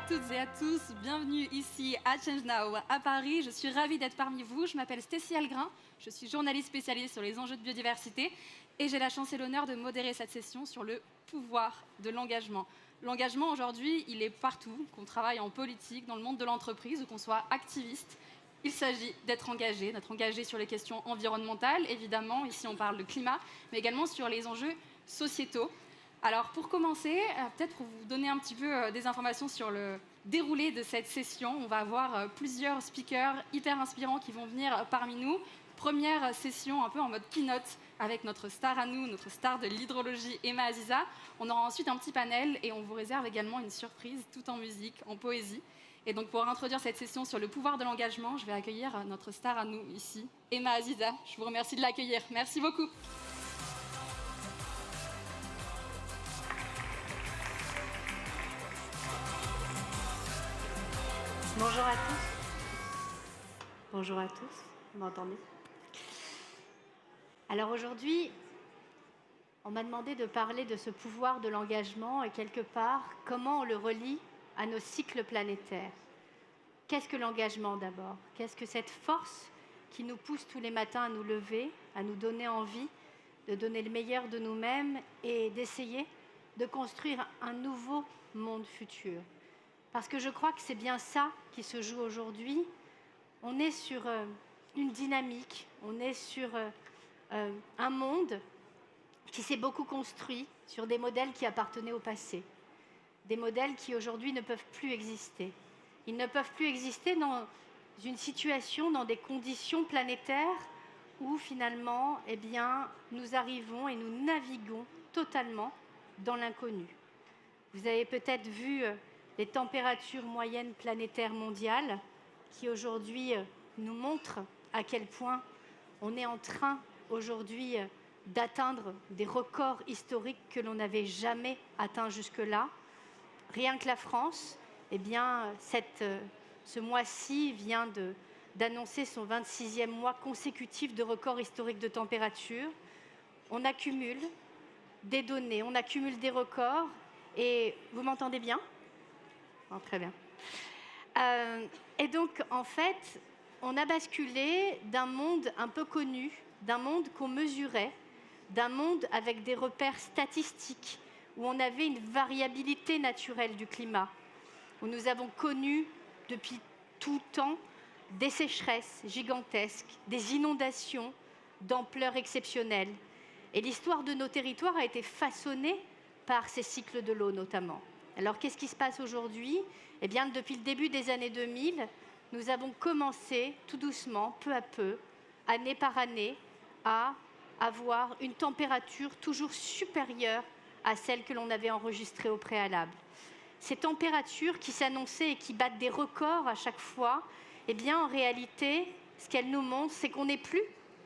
toutes et à tous, bienvenue ici à Change Now à Paris. Je suis ravie d'être parmi vous. Je m'appelle Stécie Algrin, je suis journaliste spécialisée sur les enjeux de biodiversité et j'ai la chance et l'honneur de modérer cette session sur le pouvoir de l'engagement. L'engagement aujourd'hui, il est partout, qu'on travaille en politique, dans le monde de l'entreprise ou qu'on soit activiste. Il s'agit d'être engagé sur les questions environnementales, évidemment, ici on parle de climat, mais également sur les enjeux sociétaux. Alors pour commencer, peut-être pour vous donner un petit peu des informations sur le déroulé de cette session, on va avoir plusieurs speakers hyper inspirants qui vont venir parmi nous. Première session un peu en mode keynote avec notre star à nous, notre star de l'hydrologie, Emma Aziza. On aura ensuite un petit panel et on vous réserve également une surprise tout en musique, en poésie. Et donc pour introduire cette session sur le pouvoir de l'engagement, je vais accueillir notre star à nous ici, Emma Aziza. Je vous remercie de l'accueillir. Merci beaucoup. Bonjour à tous. Bonjour à tous. Vous m'entendez? Alors aujourd'hui, on m'a demandé de parler de ce pouvoir de l'engagement et quelque part, comment on le relie à nos cycles planétaires. Qu'est-ce que l'engagement d'abord? Qu'est-ce que cette force qui nous pousse tous les matins à nous lever, à nous donner envie de donner le meilleur de nous-mêmes et d'essayer de construire un nouveau monde futur? Parce que je crois que c'est bien ça qui se joue aujourd'hui. On est sur une dynamique, on est sur un monde qui s'est beaucoup construit sur des modèles qui appartenaient au passé. Des modèles qui aujourd'hui ne peuvent plus exister. Ils ne peuvent plus exister dans une situation, dans des conditions planétaires où finalement, eh bien, nous arrivons et nous naviguons totalement dans l'inconnu. Vous avez peut-être vu les températures moyennes planétaires mondiales qui aujourd'hui nous montrent à quel point on est en train aujourd'hui d'atteindre des records historiques que l'on n'avait jamais atteints jusque-là. Rien que la France, eh bien, ce mois-ci vient d'annoncer son 26e mois consécutif de record historique de température. On accumule des données, on accumule des records. Et vous m'entendez bien? Oh, très bien. Et donc, en fait, on a basculé d'un monde un peu connu, d'un monde qu'on mesurait, d'un monde avec des repères statistiques, où on avait une variabilité naturelle du climat, où nous avons connu depuis tout temps des sécheresses gigantesques, des inondations d'ampleur exceptionnelle. Et l'histoire de nos territoires a été façonnée par ces cycles de l'eau notamment. Alors, qu'est-ce qui se passe aujourd'hui? Eh bien, depuis le début des années 2000, nous avons commencé tout doucement, peu à peu, année par année, à avoir une température toujours supérieure à celle que l'on avait enregistrée au préalable. Ces températures qui s'annonçaient et qui battent des records à chaque fois, eh bien, en réalité, ce qu'elles nous montrent, c'est qu'on n'est plus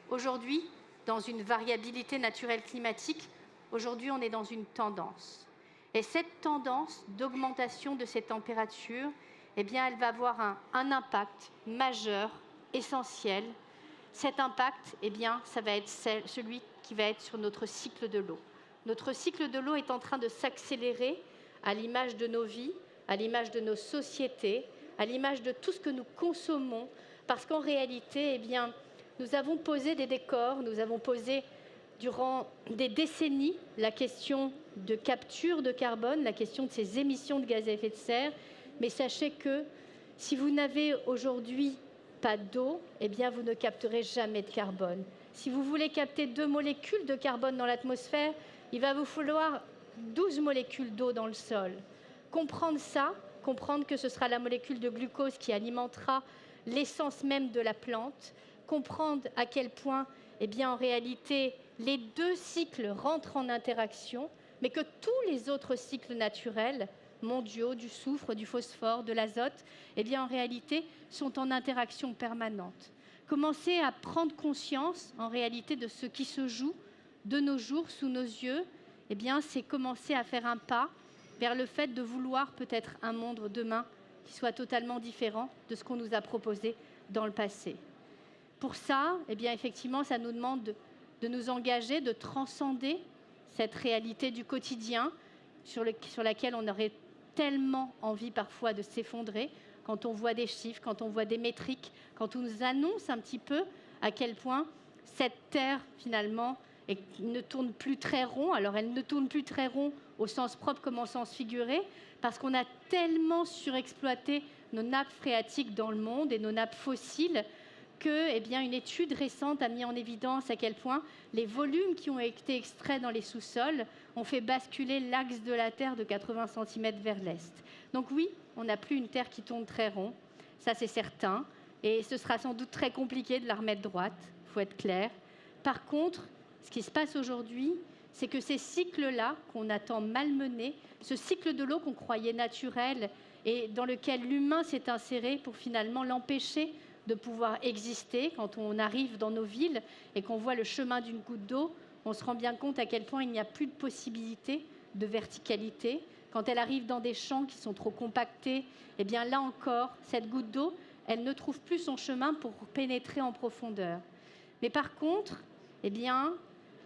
aujourd'hui dans une variabilité naturelle climatique. Aujourd'hui, on est dans une tendance. Et cette tendance d'augmentation de ces températures, eh bien, elle va avoir un impact majeur, essentiel. Cet impact, eh bien, ça va être celui qui va être sur notre cycle de l'eau. Notre cycle de l'eau est en train de s'accélérer à l'image de nos vies, à l'image de nos sociétés, à l'image de tout ce que nous consommons, parce qu'en réalité, eh bien, nous avons posé des décors, nous avons posé durant des décennies la question de capture de carbone, la question de ces émissions de gaz à effet de serre. Mais sachez que si vous n'avez aujourd'hui pas d'eau, eh bien vous ne capterez jamais de carbone. Si vous voulez capter 2 molécules de carbone dans l'atmosphère, il va vous falloir 12 molécules d'eau dans le sol. Comprendre ça, comprendre que ce sera la molécule de glucose qui alimentera l'essence même de la plante, comprendre à quel point, eh bien, en réalité, les deux cycles rentrent en interaction, mais que tous les autres cycles naturels, mondiaux, du soufre, du phosphore, de l'azote, eh bien, en réalité, sont en interaction permanente. Commencer à prendre conscience, en réalité, de ce qui se joue de nos jours sous nos yeux, eh bien, c'est commencer à faire un pas vers le fait de vouloir peut-être un monde demain qui soit totalement différent de ce qu'on nous a proposé dans le passé. Pour ça, eh bien, effectivement, ça nous demande de nous engager, de transcender cette réalité du quotidien sur laquelle on aurait tellement envie parfois de s'effondrer quand on voit des chiffres, quand on voit des métriques, quand on nous annonce un petit peu à quel point cette Terre, finalement, ne tourne plus très rond. Alors, elle ne tourne plus très rond au sens propre comme au sens figuré, parce qu'on a tellement surexploité nos nappes phréatiques dans le monde et nos nappes fossiles que, une étude récente a mis en évidence à quel point les volumes qui ont été extraits dans les sous-sols ont fait basculer l'axe de la Terre de 80 cm vers l'est. Donc oui, on n'a plus une Terre qui tourne très rond, ça c'est certain, et ce sera sans doute très compliqué de la remettre droite, il faut être clair. Par contre, ce qui se passe aujourd'hui, c'est que ces cycles-là qu'on a tant malmenés, ce cycle de l'eau qu'on croyait naturel et dans lequel l'humain s'est inséré pour finalement l'empêcher de pouvoir exister. Quand on arrive dans nos villes et qu'on voit le chemin d'une goutte d'eau, on se rend bien compte à quel point il n'y a plus de possibilité de verticalité. Quand elle arrive dans des champs qui sont trop compactés, là encore, cette goutte d'eau, elle ne trouve plus son chemin pour pénétrer en profondeur. Mais par contre,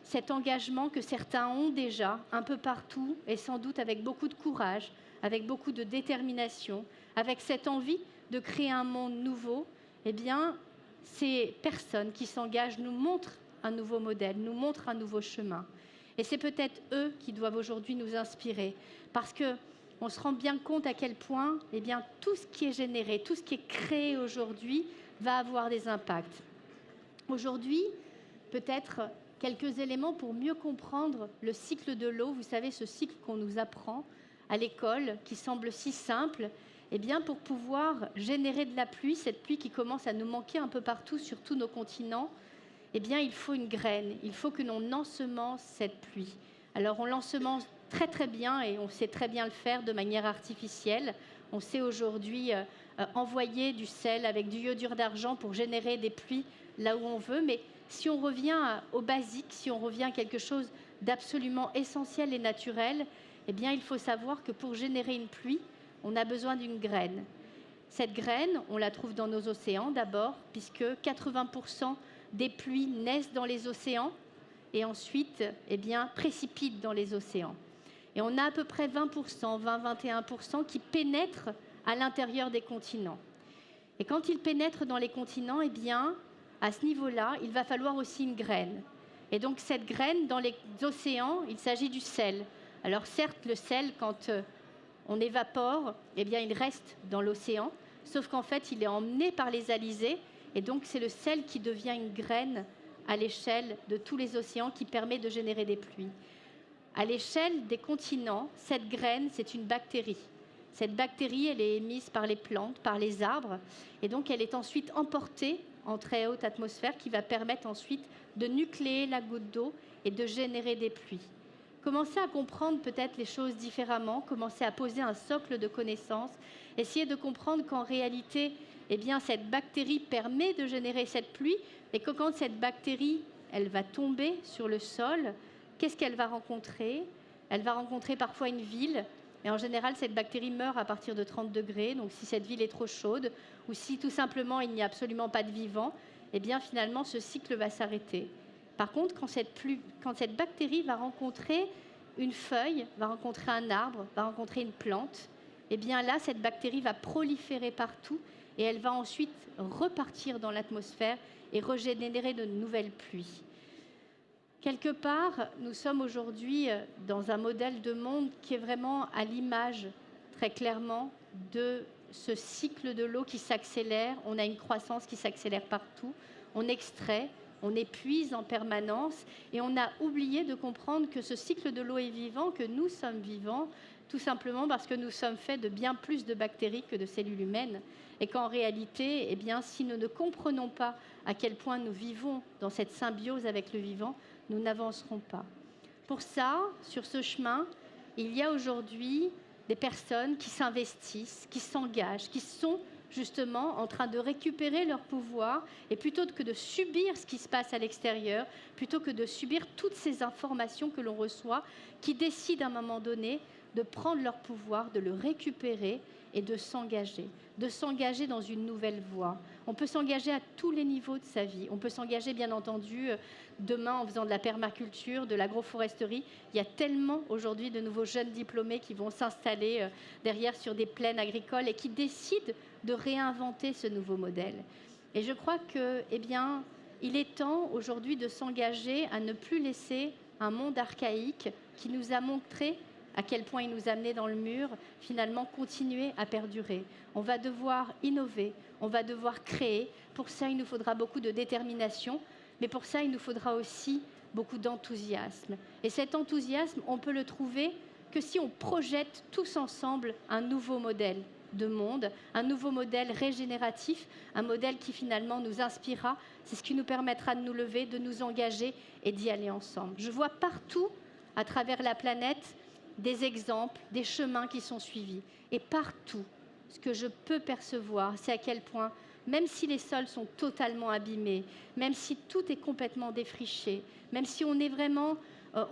cet engagement que certains ont déjà un peu partout, et sans doute avec beaucoup de courage, avec beaucoup de détermination, avec cette envie de créer un monde nouveau, ces personnes qui s'engagent nous montrent un nouveau modèle, nous montrent un nouveau chemin. Et c'est peut-être eux qui doivent aujourd'hui nous inspirer, parce qu'on se rend bien compte à quel point tout ce qui est généré, tout ce qui est créé aujourd'hui va avoir des impacts. Aujourd'hui, peut-être quelques éléments pour mieux comprendre le cycle de l'eau. Vous savez, ce cycle qu'on nous apprend à l'école, qui semble si simple, pour pouvoir générer de la pluie, cette pluie qui commence à nous manquer un peu partout sur tous nos continents, il faut une graine, il faut que l'on ensemence cette pluie. Alors on l'ensemence très très bien et on sait très bien le faire de manière artificielle. On sait aujourd'hui envoyer du sel avec du iodure d'argent pour générer des pluies là où on veut, mais si on revient au basique, si on revient à quelque chose d'absolument essentiel et naturel, il faut savoir que pour générer une pluie, on a besoin d'une graine. Cette graine, on la trouve dans nos océans d'abord, puisque 80% des pluies naissent dans les océans et ensuite précipitent dans les océans. Et on a à peu près 20%, 20-21% qui pénètrent à l'intérieur des continents. Et quand ils pénètrent dans les continents, à ce niveau-là, il va falloir aussi une graine. Et donc cette graine, dans les océans, il s'agit du sel. Alors certes, le sel, quand on évapore, il reste dans l'océan, sauf qu'en fait, il est emmené par les alizés, et donc c'est le sel qui devient une graine à l'échelle de tous les océans qui permet de générer des pluies. À l'échelle des continents, cette graine, c'est une bactérie. Cette bactérie, elle est émise par les plantes, par les arbres, et donc elle est ensuite emportée en très haute atmosphère qui va permettre ensuite de nucléer la goutte d'eau et de générer des pluies. Commencer à comprendre peut-être les choses différemment, commencer à poser un socle de connaissances, essayer de comprendre qu'en réalité, cette bactérie permet de générer cette pluie et que quand cette bactérie, elle va tomber sur le sol, qu'est-ce qu'elle va rencontrer ? Elle va rencontrer parfois une ville. Et en général, cette bactérie meurt à partir de 30 degrés. Donc, si cette ville est trop chaude ou si tout simplement il n'y a absolument pas de vivant, finalement, ce cycle va s'arrêter. Par contre, quand cette bactérie va rencontrer une feuille, va rencontrer un arbre, va rencontrer une plante, là, cette bactérie va proliférer partout et elle va ensuite repartir dans l'atmosphère et régénérer de nouvelles pluies. Quelque part, nous sommes aujourd'hui dans un modèle de monde qui est vraiment à l'image, très clairement, de ce cycle de l'eau qui s'accélère. On a une croissance qui s'accélère partout. On extrait, on épuise en permanence et on a oublié de comprendre que ce cycle de l'eau est vivant, que nous sommes vivants, tout simplement parce que nous sommes faits de bien plus de bactéries que de cellules humaines. Et qu'en réalité, si nous ne comprenons pas à quel point nous vivons dans cette symbiose avec le vivant, nous n'avancerons pas. Pour ça, sur ce chemin, il y a aujourd'hui des personnes qui s'investissent, qui s'engagent, qui sont justement en train de récupérer leur pouvoir et plutôt que de subir ce qui se passe à l'extérieur, plutôt que de subir toutes ces informations que l'on reçoit, qui décident à un moment donné de prendre leur pouvoir, de le récupérer et de s'engager dans une nouvelle voie. On peut s'engager à tous les niveaux de sa vie. On peut s'engager, bien entendu, demain en faisant de la permaculture, de l'agroforesterie. Il y a tellement aujourd'hui de nouveaux jeunes diplômés qui vont s'installer derrière sur des plaines agricoles et qui décident de réinventer ce nouveau modèle. Et je crois que, il est temps aujourd'hui de s'engager à ne plus laisser un monde archaïque qui nous a montré à quel point il nous amenait dans le mur, finalement continuer à perdurer. On va devoir innover, on va devoir créer. Pour ça, il nous faudra beaucoup de détermination, mais pour ça, il nous faudra aussi beaucoup d'enthousiasme. Et cet enthousiasme, on peut le trouver que si on projette tous ensemble un nouveau modèle de monde, un nouveau modèle régénératif, un modèle qui finalement nous inspirera. C'est ce qui nous permettra de nous lever, de nous engager et d'y aller ensemble. Je vois partout, à travers la planète, des exemples, des chemins qui sont suivis. Et partout, ce que je peux percevoir, c'est à quel point, même si les sols sont totalement abîmés, même si tout est complètement défriché, même si on est vraiment,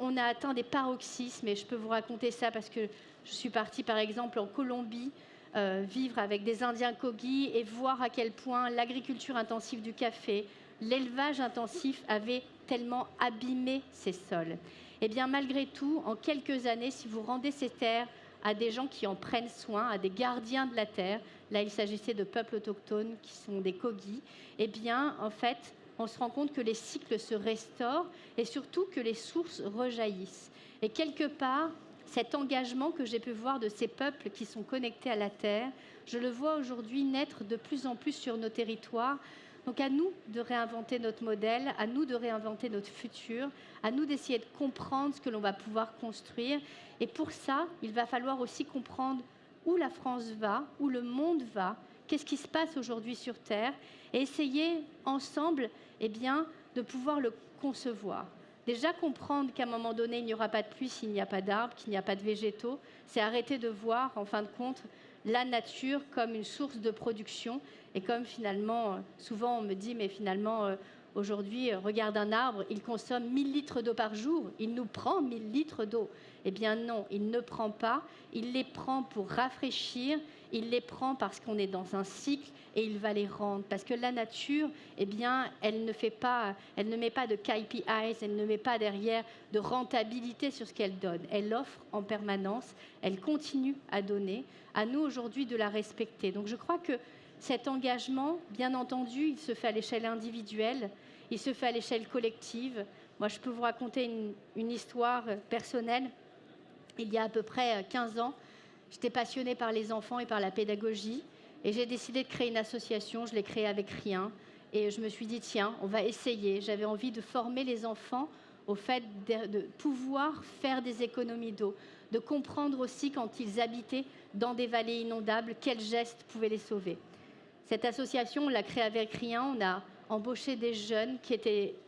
on a atteint des paroxysmes, et je peux vous raconter ça parce que je suis partie par exemple en Colombie, vivre avec des Indiens Kogi et voir à quel point l'agriculture intensive du café, l'élevage intensif avait tellement abîmé ces sols. Eh bien, malgré tout, en quelques années, si vous rendez ces terres à des gens qui en prennent soin, à des gardiens de la terre, là, il s'agissait de peuples autochtones qui sont des Kogi, eh bien, en fait, on se rend compte que les cycles se restaurent et surtout que les sources rejaillissent. Et quelque part, cet engagement que j'ai pu voir de ces peuples qui sont connectés à la terre, je le vois aujourd'hui naître de plus en plus sur nos territoires. Donc à nous de réinventer notre modèle, à nous de réinventer notre futur, à nous d'essayer de comprendre ce que l'on va pouvoir construire. Et pour ça, il va falloir aussi comprendre où la France va, où le monde va, qu'est-ce qui se passe aujourd'hui sur Terre, et essayer ensemble de pouvoir le concevoir. Déjà comprendre qu'à un moment donné, il n'y aura pas de pluie s'il n'y a pas d'arbres, qu'il n'y a pas de végétaux, c'est arrêter de voir, en fin de compte, la nature comme une source de production. Et comme finalement, souvent on me dit, mais finalement, aujourd'hui, regarde un arbre, il consomme 1000 litres d'eau par jour, il nous prend 1000 litres d'eau. Eh bien non, il ne prend pas, il les prend pour rafraîchir, il les prend parce qu'on est dans un cycle et il va les rendre. Parce que la nature, elle ne met pas de KPIs, elle ne met pas derrière de rentabilité sur ce qu'elle donne. Elle offre en permanence, elle continue à donner. À nous aujourd'hui de la respecter. Donc je crois que cet engagement, bien entendu, il se fait à l'échelle individuelle, il se fait à l'échelle collective. Moi, je peux vous raconter une histoire personnelle. Il y a à peu près 15 ans, j'étais passionnée par les enfants et par la pédagogie. Et j'ai décidé de créer une association. Je l'ai créée avec rien. Et je me suis dit, tiens, on va essayer. J'avais envie de former les enfants au fait de pouvoir faire des économies d'eau, de comprendre aussi quand ils habitaient dans des vallées inondables, quels gestes pouvaient les sauver. Cette association, on l'a créée avec rien. On a embauché des jeunes qui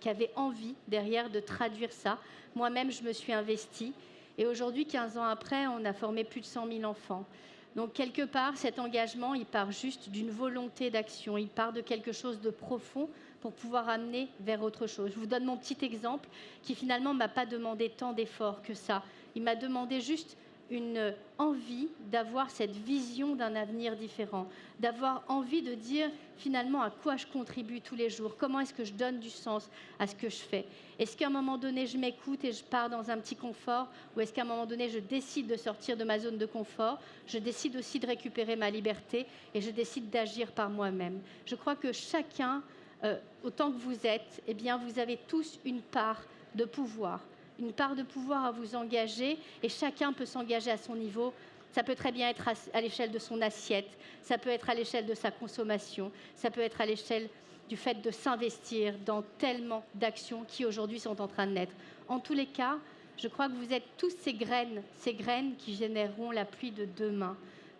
avaient envie derrière de traduire ça. Moi-même, je me suis investie. Et aujourd'hui, 15 ans après, on a formé plus de 100 000 enfants. Donc, quelque part, cet engagement, il part juste d'une volonté d'action. Il part de quelque chose de profond pour pouvoir amener vers autre chose. Je vous donne mon petit exemple qui, finalement, ne m'a pas demandé tant d'efforts que ça. Il m'a demandé juste une envie d'avoir cette vision d'un avenir différent, d'avoir envie de dire finalement à quoi je contribue tous les jours, comment est-ce que je donne du sens à ce que je fais. Est-ce qu'à un moment donné, je m'écoute et je pars dans un petit confort, ou est-ce qu'à un moment donné, je décide de sortir de ma zone de confort, je décide aussi de récupérer ma liberté et je décide d'agir par moi-même. Je crois que chacun, autant que vous êtes, vous avez tous une part de pouvoir à vous engager, et chacun peut s'engager à son niveau. Ça peut très bien être à l'échelle de son assiette, ça peut être à l'échelle de sa consommation, ça peut être à l'échelle du fait de s'investir dans tellement d'actions qui aujourd'hui sont en train de naître. En tous les cas, je crois que vous êtes tous ces graines qui généreront la pluie de demain.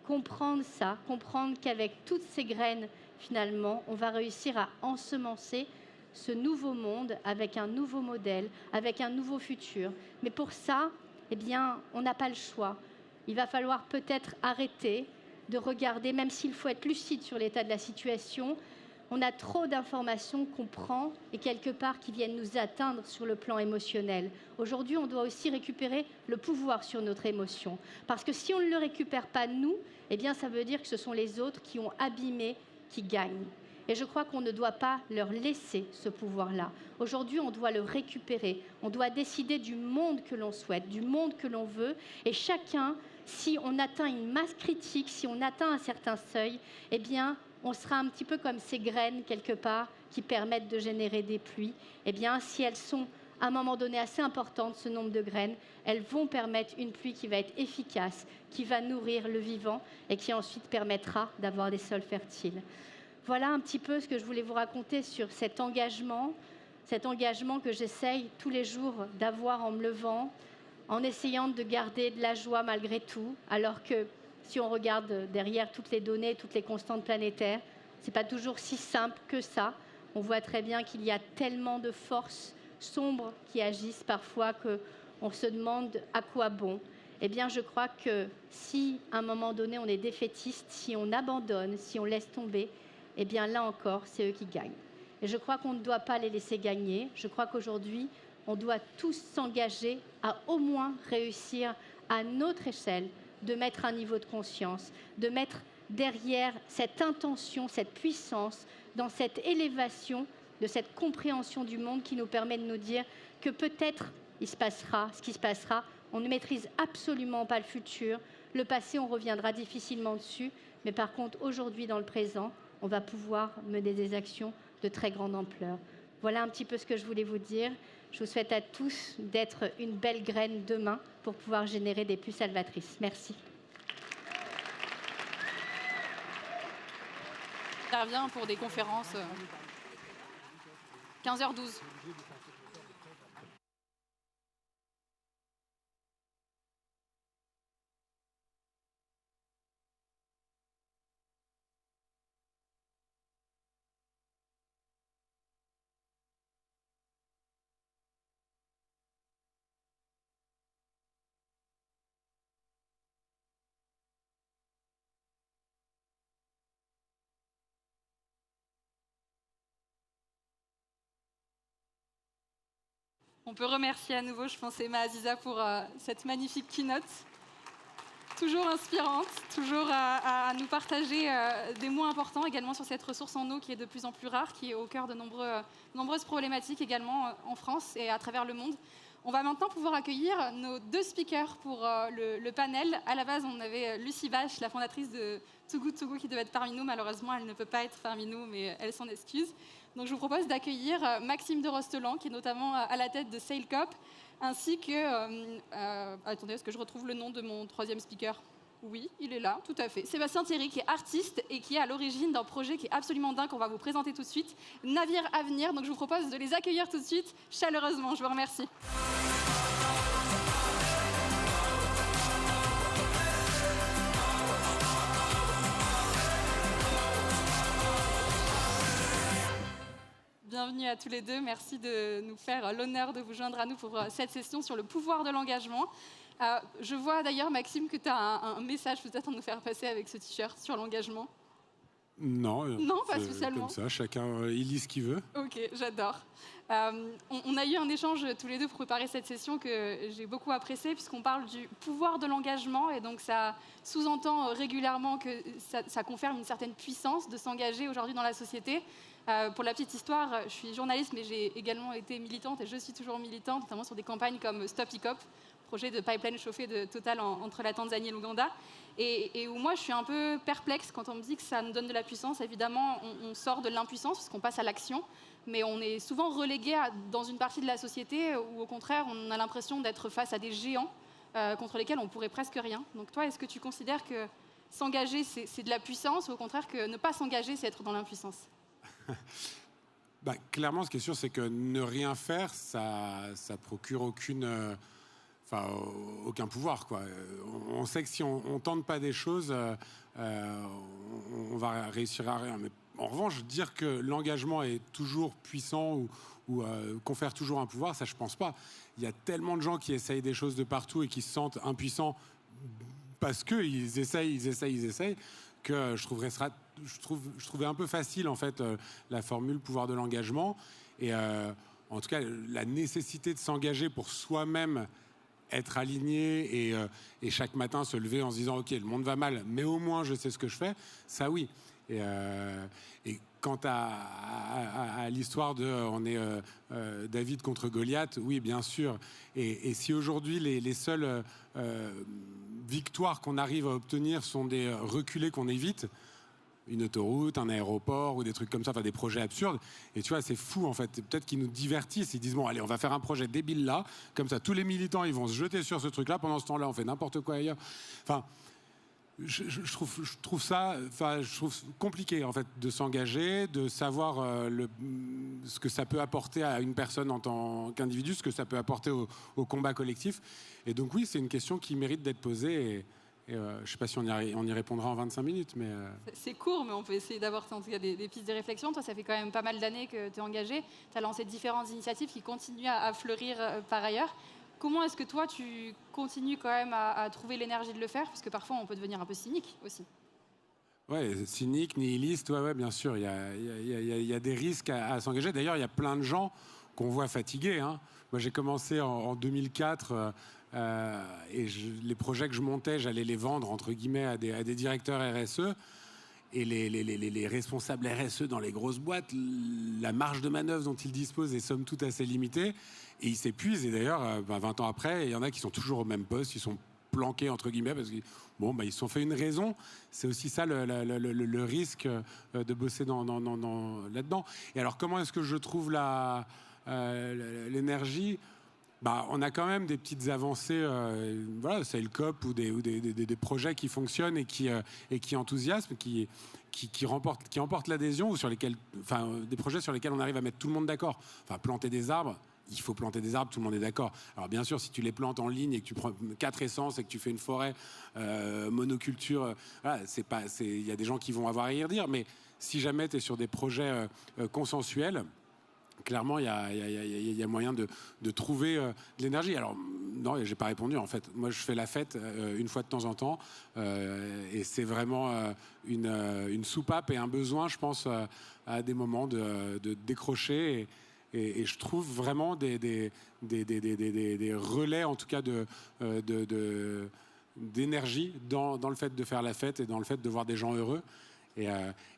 Comprendre ça, comprendre qu'avec toutes ces graines, finalement, on va réussir à ensemencer ce nouveau monde avec un nouveau modèle, avec un nouveau futur. Mais pour ça, on n'a pas le choix. Il va falloir peut-être arrêter de regarder, même s'il faut être lucide sur l'état de la situation, On a trop d'informations qu'on prend et quelque part qui viennent nous atteindre sur le plan émotionnel. Aujourd'hui, on doit aussi récupérer le pouvoir sur notre émotion. Parce que si on ne le récupère pas nous, eh bien ça veut dire que ce sont les autres qui ont abîmé, qui gagnent. Et je crois qu'on ne doit pas leur laisser ce pouvoir-là. Aujourd'hui, on doit le récupérer. On doit décider du monde que l'on souhaite, du monde que l'on veut. Et chacun, si on atteint une masse critique, si on atteint un certain seuil, eh bien, on sera un petit peu comme ces graines, quelque part, qui permettent de générer des pluies. Eh bien, si elles sont, à un moment donné, assez importantes, ce nombre de graines, elles vont permettre une pluie qui va être efficace, qui va nourrir le vivant et qui ensuite permettra d'avoir des sols fertiles. Voilà un petit peu ce que je voulais vous raconter sur cet engagement que j'essaye tous les jours d'avoir en me levant, en essayant de garder de la joie malgré tout, alors que si on regarde derrière toutes les données, toutes les constantes planétaires, ce n'est pas toujours si simple que ça. On voit très bien qu'il y a tellement de forces sombres qui agissent parfois qu'on se demande à quoi bon. Eh bien, je crois que si, à un moment donné, on est défaitiste, si on abandonne, si on laisse tomber, eh bien, là encore, c'est eux qui gagnent. Et je crois qu'on ne doit pas les laisser gagner. Je crois qu'aujourd'hui, on doit tous s'engager à au moins réussir à notre échelle de mettre un niveau de conscience, de mettre derrière cette intention, cette puissance, dans cette élévation de cette compréhension du monde qui nous permet de nous dire que peut-être il se passera ce qui se passera. On ne maîtrise absolument pas le futur. Le passé, on reviendra difficilement dessus. Mais par contre, aujourd'hui, dans le présent, on va pouvoir mener des actions de très grande ampleur. Voilà un petit peu ce que je voulais vous dire. Je vous souhaite à tous d'être une belle graine demain pour pouvoir générer des pluies salvatrices. Merci. J'interviens pour des conférences 15h12. On peut remercier à nouveau, je pense, Emma Aziza pour cette magnifique keynote. Toujours inspirante, toujours à nous partager des mots importants également sur cette ressource en eau qui est de plus en plus rare, qui est au cœur de nombreuses problématiques également en France et à travers le monde. On va maintenant pouvoir accueillir nos deux speakers pour le panel. À la base, on avait Lucie Vache, la fondatrice de Too Good To Go, qui devait être parmi nous. Malheureusement, elle ne peut pas être parmi nous, mais elle s'en excuse. Donc, je vous propose d'accueillir Maxime de Rostelan, qui est notamment à la tête de SailCop, ainsi que... attendez, est-ce que je retrouve le nom de mon troisième speaker ? Oui, il est là, tout à fait. Sébastien Thierry, qui est artiste et qui est à l'origine d'un projet qui est absolument dingue, qu'on va vous présenter tout de suite, Navire Avenir. Donc, je vous propose de les accueillir tout de suite, chaleureusement. Je vous remercie. Bienvenue à tous les deux. Merci de nous faire l'honneur de vous joindre à nous pour cette session sur le pouvoir de l'engagement. Je vois d'ailleurs, Maxime, que tu as un message peut-être à nous faire passer avec ce t-shirt sur l'engagement. Non, pas spécialement. Comme ça, chacun il lit ce qu'il veut. Ok, j'adore. On a eu un échange tous les deux pour préparer cette session que j'ai beaucoup apprécié, puisqu'on parle du pouvoir de l'engagement, et donc ça sous-entend régulièrement que ça confère une certaine puissance de s'engager aujourd'hui dans la société. Pour la petite histoire, je suis journaliste, mais j'ai également été militante, et je suis toujours militante, notamment sur des campagnes comme Stop Hiccup, projet de pipeline chauffé de Total entre la Tanzanie et l'Ouganda, et où moi je suis un peu perplexe quand on me dit que ça nous donne de la puissance. Évidemment, on sort de l'impuissance parce qu'on passe à l'action, mais on est souvent relégué dans une partie de la société où au contraire on a l'impression d'être face à des géants contre lesquels on pourrait presque rien. Donc toi, est-ce que tu considères que s'engager c'est de la puissance, ou au contraire que ne pas s'engager c'est être dans l'impuissance ? Clairement, ce qui est sûr, c'est que ne rien faire, ça procure aucun pouvoir, quoi. On sait que si on tente pas des choses, on va réussir à rien. Mais en revanche, dire que l'engagement est toujours puissant ou confère toujours un pouvoir, ça je pense pas. Il y a tellement de gens qui essayent des choses de partout et qui se sentent impuissants parce qu'ils essayent. que je trouvais un peu facile en fait la formule pouvoir de l'engagement et en tout cas la nécessité de s'engager pour soi-même être aligné et chaque matin se lever en se disant ok le monde va mal mais au moins je sais ce que je fais, ça oui. Et quant à l'histoire de on est David contre Goliath, oui bien sûr. Et si aujourd'hui les seules victoires qu'on arrive à obtenir sont des reculés qu'on évite, une autoroute, un aéroport ou des trucs comme ça, enfin des projets absurdes. Et tu vois, c'est fou en fait. Peut-être qu'ils nous divertissent. Ils disent bon, allez, on va faire un projet débile là, comme ça, tous les militants ils vont se jeter sur ce truc-là. Pendant ce temps-là, on fait n'importe quoi ailleurs. Enfin, je trouve ça, enfin, je trouve compliqué en fait de s'engager, de savoir ce que ça peut apporter à une personne en tant qu'individu, ce que ça peut apporter au combat collectif. Et donc oui, c'est une question qui mérite d'être posée. Et je ne sais pas si on y répondra en 25 minutes, mais... C'est court, mais on peut essayer d'avoir en tout cas des pistes de réflexion. Toi, ça fait quand même pas mal d'années que tu es engagé. Tu as lancé différentes initiatives qui continuent à fleurir par ailleurs. Comment est-ce que toi, tu continues quand même à trouver l'énergie de le faire? Parce que parfois, on peut devenir un peu cynique aussi. Ouais, cynique, nihiliste, ouais, bien sûr. Il y a des risques à s'engager. D'ailleurs, il y a plein de gens qu'on voit fatigués. Hein. Moi, j'ai commencé en 2004... les projets que je montais, j'allais les vendre entre guillemets à des directeurs RSE et les responsables RSE dans les grosses boîtes, la marge de manœuvre dont ils disposent est somme toute assez limitée et ils s'épuisent. Et d'ailleurs, 20 ans après, il y en a qui sont toujours au même poste, ils sont planqués entre guillemets parce qu'ils ils se sont fait une raison. C'est aussi ça le risque de bosser là-dedans. Et alors, comment est-ce que je trouve l'énergie? On a quand même des petites avancées, voilà, c'est le COP ou des projets qui fonctionnent et qui enthousiasment, qui remportent l'adhésion ou sur lesquels, enfin, des projets sur lesquels on arrive à mettre tout le monde d'accord. Enfin, planter des arbres, il faut planter des arbres, tout le monde est d'accord. Alors bien sûr, si tu les plantes en ligne et que tu prends 4 essences et que tu fais une forêt monoculture, voilà, il y a des gens qui vont avoir à y redire, mais si jamais tu es sur des projets consensuels, clairement, il y a moyen de trouver de l'énergie. Alors, non, j'ai pas répondu, en fait. Moi, je fais la fête une fois de temps en temps. Et c'est vraiment une soupape et un besoin, je pense, à des moments de décrocher. Et je trouve vraiment des relais, en tout cas, d'énergie dans le fait de faire la fête et dans le fait de voir des gens heureux.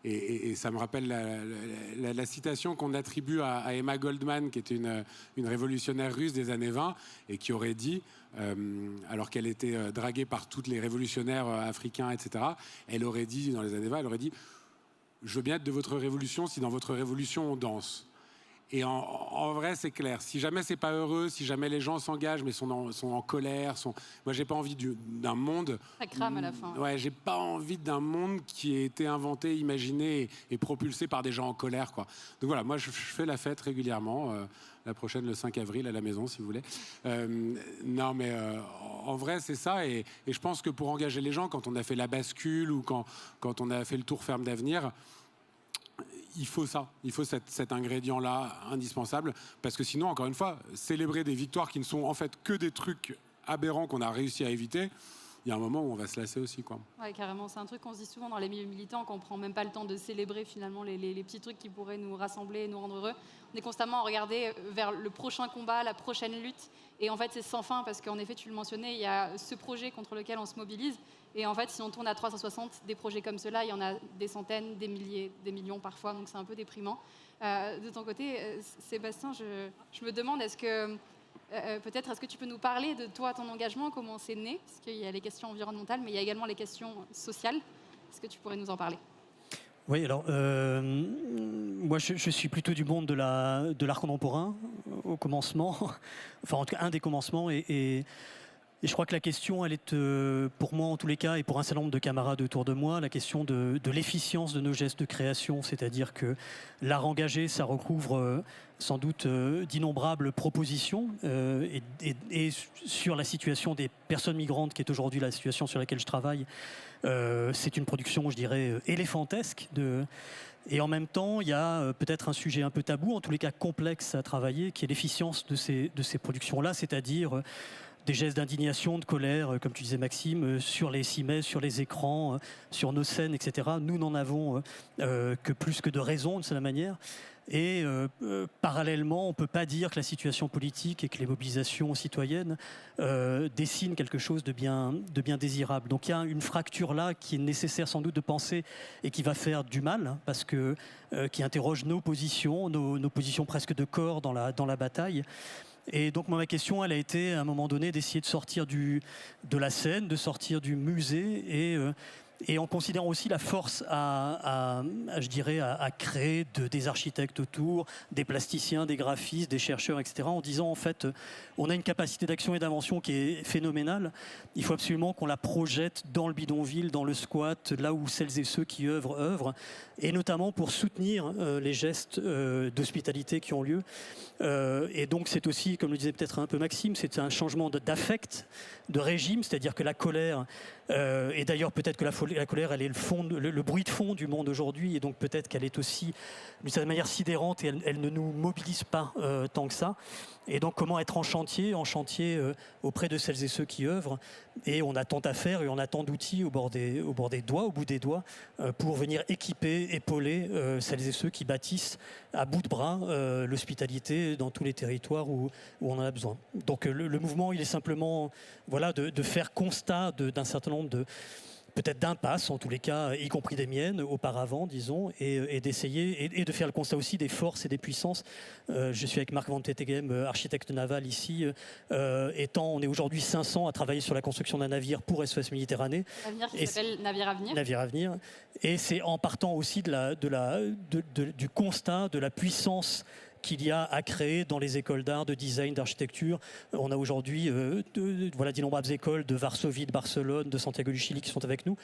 Et ça me rappelle la citation qu'on attribue à Emma Goldman, qui était une révolutionnaire russe des années 20 et qui aurait dit, alors qu'elle était draguée par tous les révolutionnaires africains, etc., elle aurait dit, dans les années 20, elle aurait dit « Je veux bien être de votre révolution si dans votre révolution on danse ». Et en vrai, c'est clair. Si jamais c'est pas heureux, si jamais les gens s'engagent mais sont en colère, moi j'ai pas envie d'un monde. Ça crame à la fin. Ouais, j'ai pas envie d'un monde qui a été inventé, imaginé et propulsé par des gens en colère, quoi. Donc voilà, moi je fais la fête régulièrement. La prochaine, le 5 avril, à la maison, si vous voulez. Non, mais en vrai, c'est ça. Et je pense que pour engager les gens, quand on a fait la bascule ou quand on a fait le tour Ferme d'Avenir, il faut cet ingrédient-là indispensable, parce que sinon, encore une fois, célébrer des victoires qui ne sont en fait que des trucs aberrants qu'on a réussi à éviter, il y a un moment où on va se lasser aussi, quoi. Ouais, carrément, c'est un truc qu'on se dit souvent dans les milieux militants, qu'on prend même pas le temps de célébrer finalement les petits trucs qui pourraient nous rassembler et nous rendre heureux. On est constamment à regarder vers le prochain combat, la prochaine lutte, et en fait c'est sans fin, parce qu'en effet, tu le mentionnais, il y a ce projet contre lequel on se mobilise. Et en fait, si on tourne à 360, des projets comme ceux-là, il y en a des centaines, des milliers, des millions parfois, donc c'est un peu déprimant. De ton côté, Sébastien, je me demande, est-ce que tu peux nous parler de toi, ton engagement, comment c'est né? Parce qu'il y a les questions environnementales, mais il y a également les questions sociales. Est-ce que tu pourrais nous en parler? Oui, alors, moi je suis plutôt du monde de l'art contemporain, au commencement, enfin en tout cas un des commencements, et je crois que la question, elle est, pour moi en tous les cas, et pour un certain nombre de camarades autour de moi, la question de l'efficience de nos gestes de création, c'est-à-dire que l'art engagé, ça recouvre sans doute d'innombrables propositions, et sur la situation des personnes migrantes, qui est aujourd'hui la situation sur laquelle je travaille, c'est une production, je dirais, éléphantesque. Et en même temps, il y a peut-être un sujet un peu tabou, en tous les cas complexe à travailler, qui est l'efficience de ces productions-là, c'est-à-dire des gestes d'indignation, de colère, comme tu disais Maxime, sur les cimets, sur les écrans, sur nos scènes, etc. Nous n'en avons que plus que de raison, de cette manière. Et parallèlement, on ne peut pas dire que la situation politique et que les mobilisations citoyennes dessinent quelque chose de bien désirable. Donc il y a une fracture là qui est nécessaire sans doute de penser et qui va faire du mal, hein, parce que qui interroge nos positions, nos positions presque de corps dans la bataille. Et donc moi, ma question, elle a été à un moment donné d'essayer de sortir de la scène, de sortir du musée et en considérant aussi la force à créer des architectes autour, des plasticiens, des graphistes, des chercheurs, etc. En disant, en fait, on a une capacité d'action et d'invention qui est phénoménale. Il faut absolument qu'on la projette dans le bidonville, dans le squat, là où celles et ceux qui œuvrent, et notamment pour soutenir les gestes d'hospitalité qui ont lieu. Et donc c'est aussi, comme le disait peut-être un peu Maxime, c'est un changement d'affect, de régime, c'est-à-dire que la colère, et d'ailleurs peut-être que la colère, elle est le bruit de fond du monde aujourd'hui, et donc peut-être qu'elle est aussi d'une certaine manière sidérante, et elle ne nous mobilise pas tant que ça. Et donc comment être en chantier auprès de celles et ceux qui œuvrent, et on a tant à faire, et on a tant d'outils au bout des doigts, pour venir équiper, épauler celles et ceux qui bâtissent à bout de bras l'hospitalité dans tous les territoires où on en a besoin. Donc le mouvement, il est simplement de faire constat d'un certain nombre peut-être d'impasses, en tous les cas, y compris des miennes, auparavant, disons, et d'essayer, et de faire le constat aussi des forces et des puissances. Je suis avec Marc Van Tettegem, architecte naval ici, on est aujourd'hui 500 à travailler sur la construction d'un navire pour SOS Méditerranée. L'avenir qui s'appelle Navire Avenir. Navire Avenir. Et c'est en partant aussi du constat de la puissance qu'il y a à créer dans les écoles d'art, de design, d'architecture. On a aujourd'hui d'innombrables écoles de Varsovie, de Barcelone, de Santiago du Chili qui sont avec nous.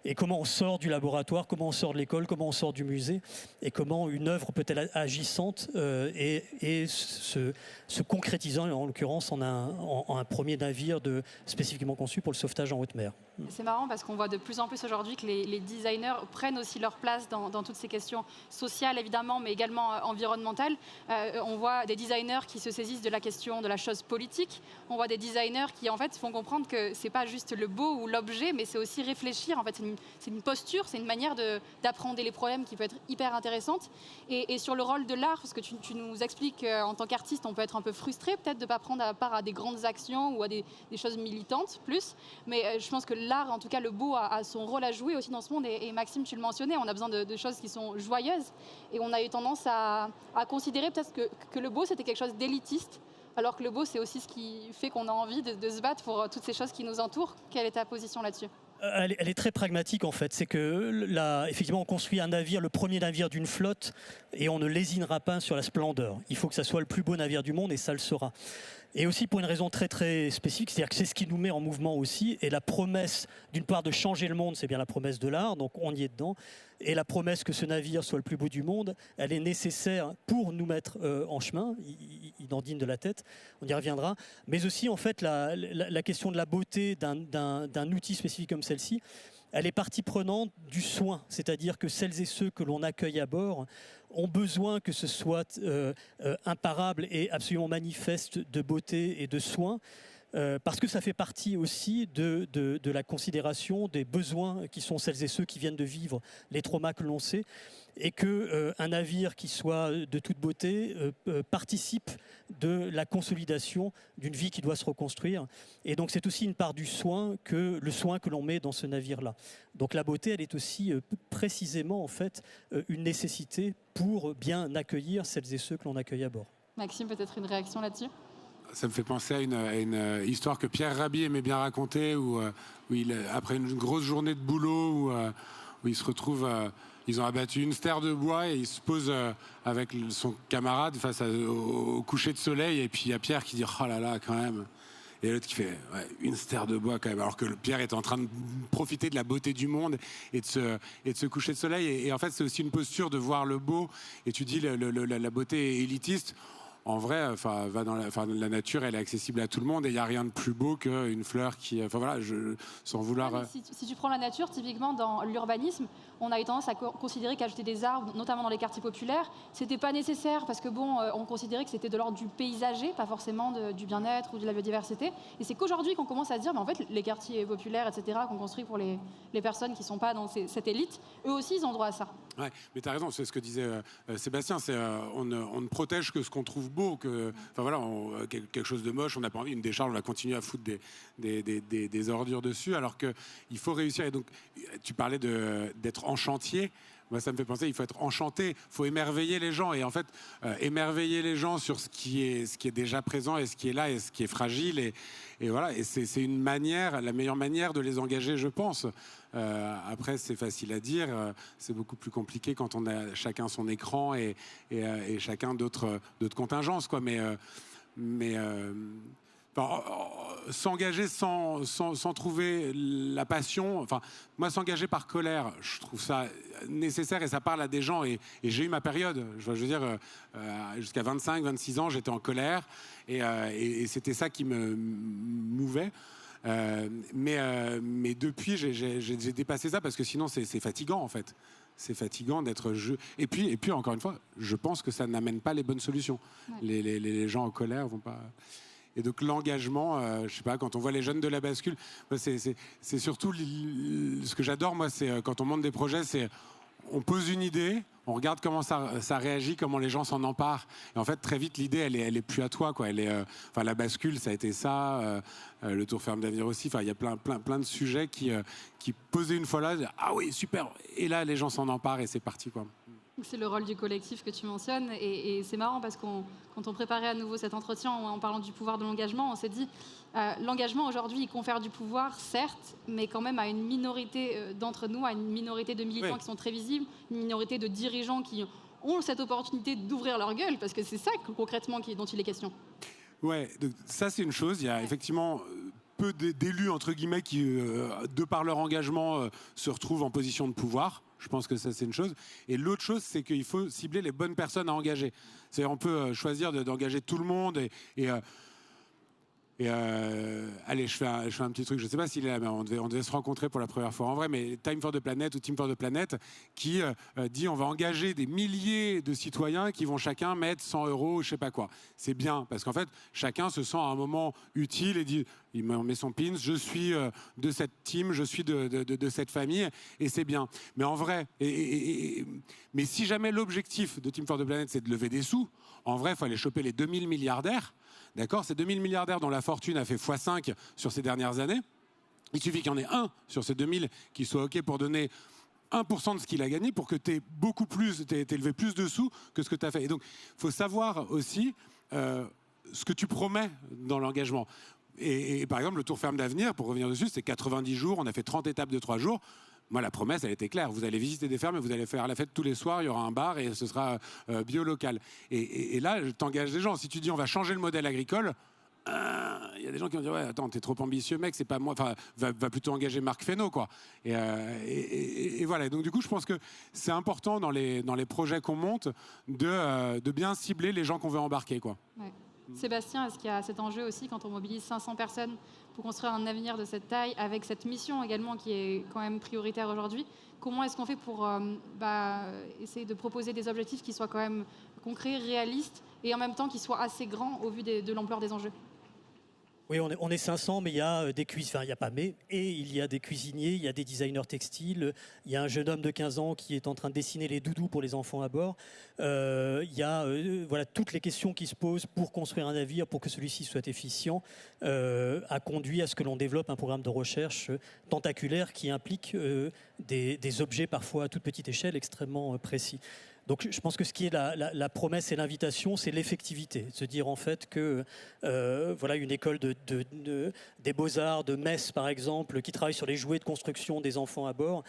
Et comment on sort du laboratoire, comment on sort de l'école, comment on sort du musée, et comment une œuvre peut-être agissante se concrétisant, en l'occurrence en un premier navire spécifiquement conçu pour le sauvetage en haute mer. C'est marrant parce qu'on voit de plus en plus aujourd'hui que les designers prennent aussi leur place dans toutes ces questions sociales, évidemment, mais également environnementales. On voit des designers qui se saisissent de la question de la chose politique. On voit des designers qui, en fait, font comprendre que c'est pas juste le beau ou l'objet, mais c'est aussi réfléchir. En fait, c'est une posture, c'est une manière d'apprendre les problèmes qui peut être hyper intéressante. Et sur le rôle de l'art, parce que tu nous expliques qu'en tant qu'artiste, on peut être un peu frustré peut-être de ne pas prendre part à des grandes actions ou à des choses militantes plus. Mais je pense que l'art, en tout cas le beau, a son rôle à jouer aussi dans ce monde. Et Maxime, tu le mentionnais, on a besoin de choses qui sont joyeuses. Et on a eu tendance à considérer peut-être que le beau, c'était quelque chose d'élitiste, alors que le beau, c'est aussi ce qui fait qu'on a envie de se battre pour toutes ces choses qui nous entourent. Quelle est ta position là-dessus ? Elle est très pragmatique en fait. C'est que effectivement, on construit un navire, le premier navire d'une flotte, et on ne lésinera pas sur la splendeur. Il faut que ça soit le plus beau navire du monde, et ça le sera. Et aussi pour une raison très très spécifique, c'est-à-dire que c'est ce qui nous met en mouvement aussi. Et la promesse, d'une part, de changer le monde, c'est bien la promesse de l'art, donc on y est dedans. Et la promesse que ce navire soit le plus beau du monde, elle est nécessaire pour nous mettre en chemin. Il en dîne de la tête, on y reviendra. Mais aussi, en fait, la question de la beauté d'un outil spécifique comme celle-ci, elle est partie prenante du soin. C'est-à-dire que celles et ceux que l'on accueille à bord ont besoin que ce soit imparable et absolument manifeste de beauté et de soin. Parce que ça fait partie aussi de la considération des besoins qui sont celles et ceux qui viennent de vivre les traumas que l'on sait, et qu'un navire qui soit de toute beauté participe de la consolidation d'une vie qui doit se reconstruire. Et donc c'est aussi une part du soin que l'on met dans ce navire-là. Donc la beauté, elle est aussi précisément en fait une nécessité pour bien accueillir celles et ceux que l'on accueille à bord. Maxime, peut-être une réaction là-dessus ? Ça me fait penser à une histoire que Pierre Rabhi aimait bien raconter, où après une grosse journée de boulot, où il se retrouve, ils ont abattu une stère de bois et il se pose avec son camarade face au coucher de soleil, et puis il y a Pierre qui dit « Oh là là, quand même !» Et l'autre qui fait ouais, « Une stère de bois quand même !» Alors que Pierre est en train de profiter de la beauté du monde et de ce coucher de soleil. Et en fait, c'est aussi une posture de voir le beau. Et tu dis la beauté élitiste. en vrai, la nature, elle est accessible à tout le monde et il n'y a rien de plus beau qu'une fleur qui, sans vouloir. Si tu prends la nature, typiquement dans l'urbanisme, on a eu tendance à considérer qu'ajouter des arbres, notamment dans les quartiers populaires, c'était pas nécessaire parce que on considérait que c'était de l'ordre du paysager, pas forcément du bien-être ou de la biodiversité. Et c'est qu'aujourd'hui qu'on commence à se dire, mais en fait, les quartiers populaires, etc., qu'on construit pour les personnes qui sont pas dans cette élite, eux aussi, ils ont droit à ça. Ouais, mais tu as raison, c'est ce que disait Sébastien, on ne protège que ce qu'on trouve beau, quelque chose de moche, on n'a pas envie, une décharge, on va continuer à foutre des ordures dessus, alors qu'il faut réussir. Et donc, tu parlais d'être en chantier. Moi, ça me fait penser, il faut être enchanté, il faut émerveiller les gens. Et en fait, émerveiller les gens sur ce qui est déjà présent et ce qui est là et ce qui est fragile. Et voilà, et c'est une manière, la meilleure manière de les engager, je pense. Après, c'est facile à dire, c'est beaucoup plus compliqué quand on a chacun son écran et chacun d'autres contingences, quoi. S'engager sans trouver la passion, enfin, moi, s'engager par colère, je trouve ça nécessaire et ça parle à des gens. Et j'ai eu ma période, je veux dire, jusqu'à 25, 26 ans, j'étais en colère et c'était ça qui me mouvait. Mais depuis, j'ai dépassé ça parce que sinon, c'est fatigant, en fait. C'est fatigant d'être... Et puis, encore une fois, je pense que ça n'amène pas les bonnes solutions. Ouais. Les gens en colère vont pas... Et donc l'engagement, je sais pas, quand on voit les jeunes de la bascule, c'est surtout ce que j'adore, moi, c'est quand on monte des projets, c'est on pose une idée, on regarde comment ça réagit, comment les gens s'en emparent. Et en fait, très vite, l'idée, elle est plus à toi, quoi. La bascule, ça a été ça. Le Tour Ferme d'Avenir aussi. Enfin, il y a plein de sujets qui posaient une fois là, ah oui, super. Et là, les gens s'en emparent et c'est parti, quoi. C'est le rôle du collectif que tu mentionnes et c'est marrant parce quand on préparait à nouveau cet entretien en parlant du pouvoir de l'engagement, on s'est dit l'engagement aujourd'hui il confère du pouvoir certes, mais quand même à une minorité d'entre nous, à une minorité de militants qui sont très visibles, une minorité de dirigeants qui ont cette opportunité d'ouvrir leur gueule parce que c'est ça concrètement dont il est question. Ouais, donc ça c'est une chose, il y a effectivement peu d'élus entre guillemets qui, de par leur engagement, se retrouvent en position de pouvoir. Je pense que ça, c'est une chose. Et l'autre chose, c'est qu'il faut cibler les bonnes personnes à engager. C'est-à-dire, on peut choisir d'engager tout le monde allez, je fais un petit truc, je ne sais pas s'il est là, mais on devait se rencontrer pour la première fois en vrai, mais Time for the Planet ou Team for the Planet qui dit on va engager des milliers de citoyens qui vont chacun mettre 100 €, je ne sais pas quoi. C'est bien, parce qu'en fait, chacun se sent à un moment utile et dit, il met son pins, je suis de cette team, je suis de cette famille, et c'est bien. Mais en vrai, mais si jamais l'objectif de Team for the Planet, c'est de lever des sous, en vrai, il faut aller choper les 2000 milliardaires. D'accord, ces 2000 milliardaires dont la fortune a fait x5 sur ces dernières années, il suffit qu'il y en ait un sur ces 2000 qui soit OK pour donner 1% de ce qu'il a gagné pour que tu aies beaucoup plus, tu aies levé plus de sous que ce que tu as fait. Et donc, il faut savoir aussi ce que tu promets dans l'engagement. Et par exemple, le Tour Ferme d'Avenir, pour revenir dessus, c'est 90 jours, on a fait 30 étapes de 3 jours. Moi, la promesse, elle était claire. Vous allez visiter des fermes et vous allez faire la fête tous les soirs. Il y aura un bar et ce sera bio local. Et là, je t'engage des gens. Si tu dis on va changer le modèle agricole, il y a des gens qui vont dire ouais, attends, t'es trop ambitieux, mec. C'est pas moi. Enfin, va plutôt engager Marc Fesneau, quoi. Et voilà. Donc du coup, je pense que c'est important dans les projets qu'on monte de bien cibler les gens qu'on veut embarquer, quoi. Ouais. Sébastien, est-ce qu'il y a cet enjeu aussi quand on mobilise 500 personnes pour construire un avenir de cette taille, avec cette mission également qui est quand même prioritaire aujourd'hui? Comment est-ce qu'on fait pour essayer de proposer des objectifs qui soient quand même concrets, réalistes et en même temps qui soient assez grands au vu de l'ampleur des enjeux? Oui, on est 500, mais il y a des cuisiniers, enfin il n'y a pas mais, et il y a des cuisiniers, il y a des designers textiles, il y a un jeune homme de 15 ans qui est en train de dessiner les doudous pour les enfants à bord. Il y a voilà, toutes les questions qui se posent pour construire un navire, pour que celui-ci soit efficient, a conduit à ce que l'on développe un programme de recherche tentaculaire qui implique des objets parfois à toute petite échelle extrêmement précis. Donc je pense que ce qui est la promesse et l'invitation, c'est l'effectivité. Se dire en fait que voilà, une école des Beaux-Arts de Metz, par exemple, qui travaille sur les jouets de construction des enfants à bord,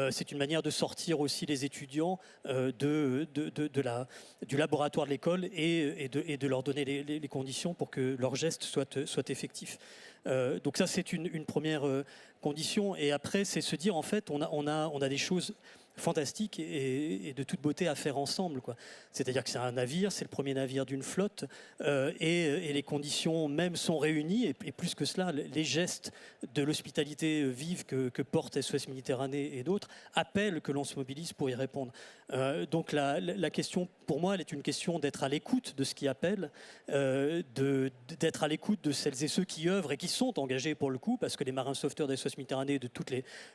c'est une manière de sortir aussi les étudiants du laboratoire de l'école et de leur donner les conditions pour que leurs gestes soient effectifs. Donc ça, c'est une première condition. Et après, c'est se dire, en fait, on a des choses fantastique et de toute beauté à faire ensemble, quoi. C'est-à-dire que c'est un navire, c'est le premier navire d'une flotte, et les conditions même sont réunies, et plus que cela, les gestes de l'hospitalité vive que porte SOS Méditerranée et d'autres appellent que l'on se mobilise pour y répondre. Donc la question, pour moi, elle est une question d'être à l'écoute de ce qui appelle, d'être à l'écoute de celles et ceux qui œuvrent et qui sont engagés pour le coup, parce que les marins sauveteurs de SOS Méditerranée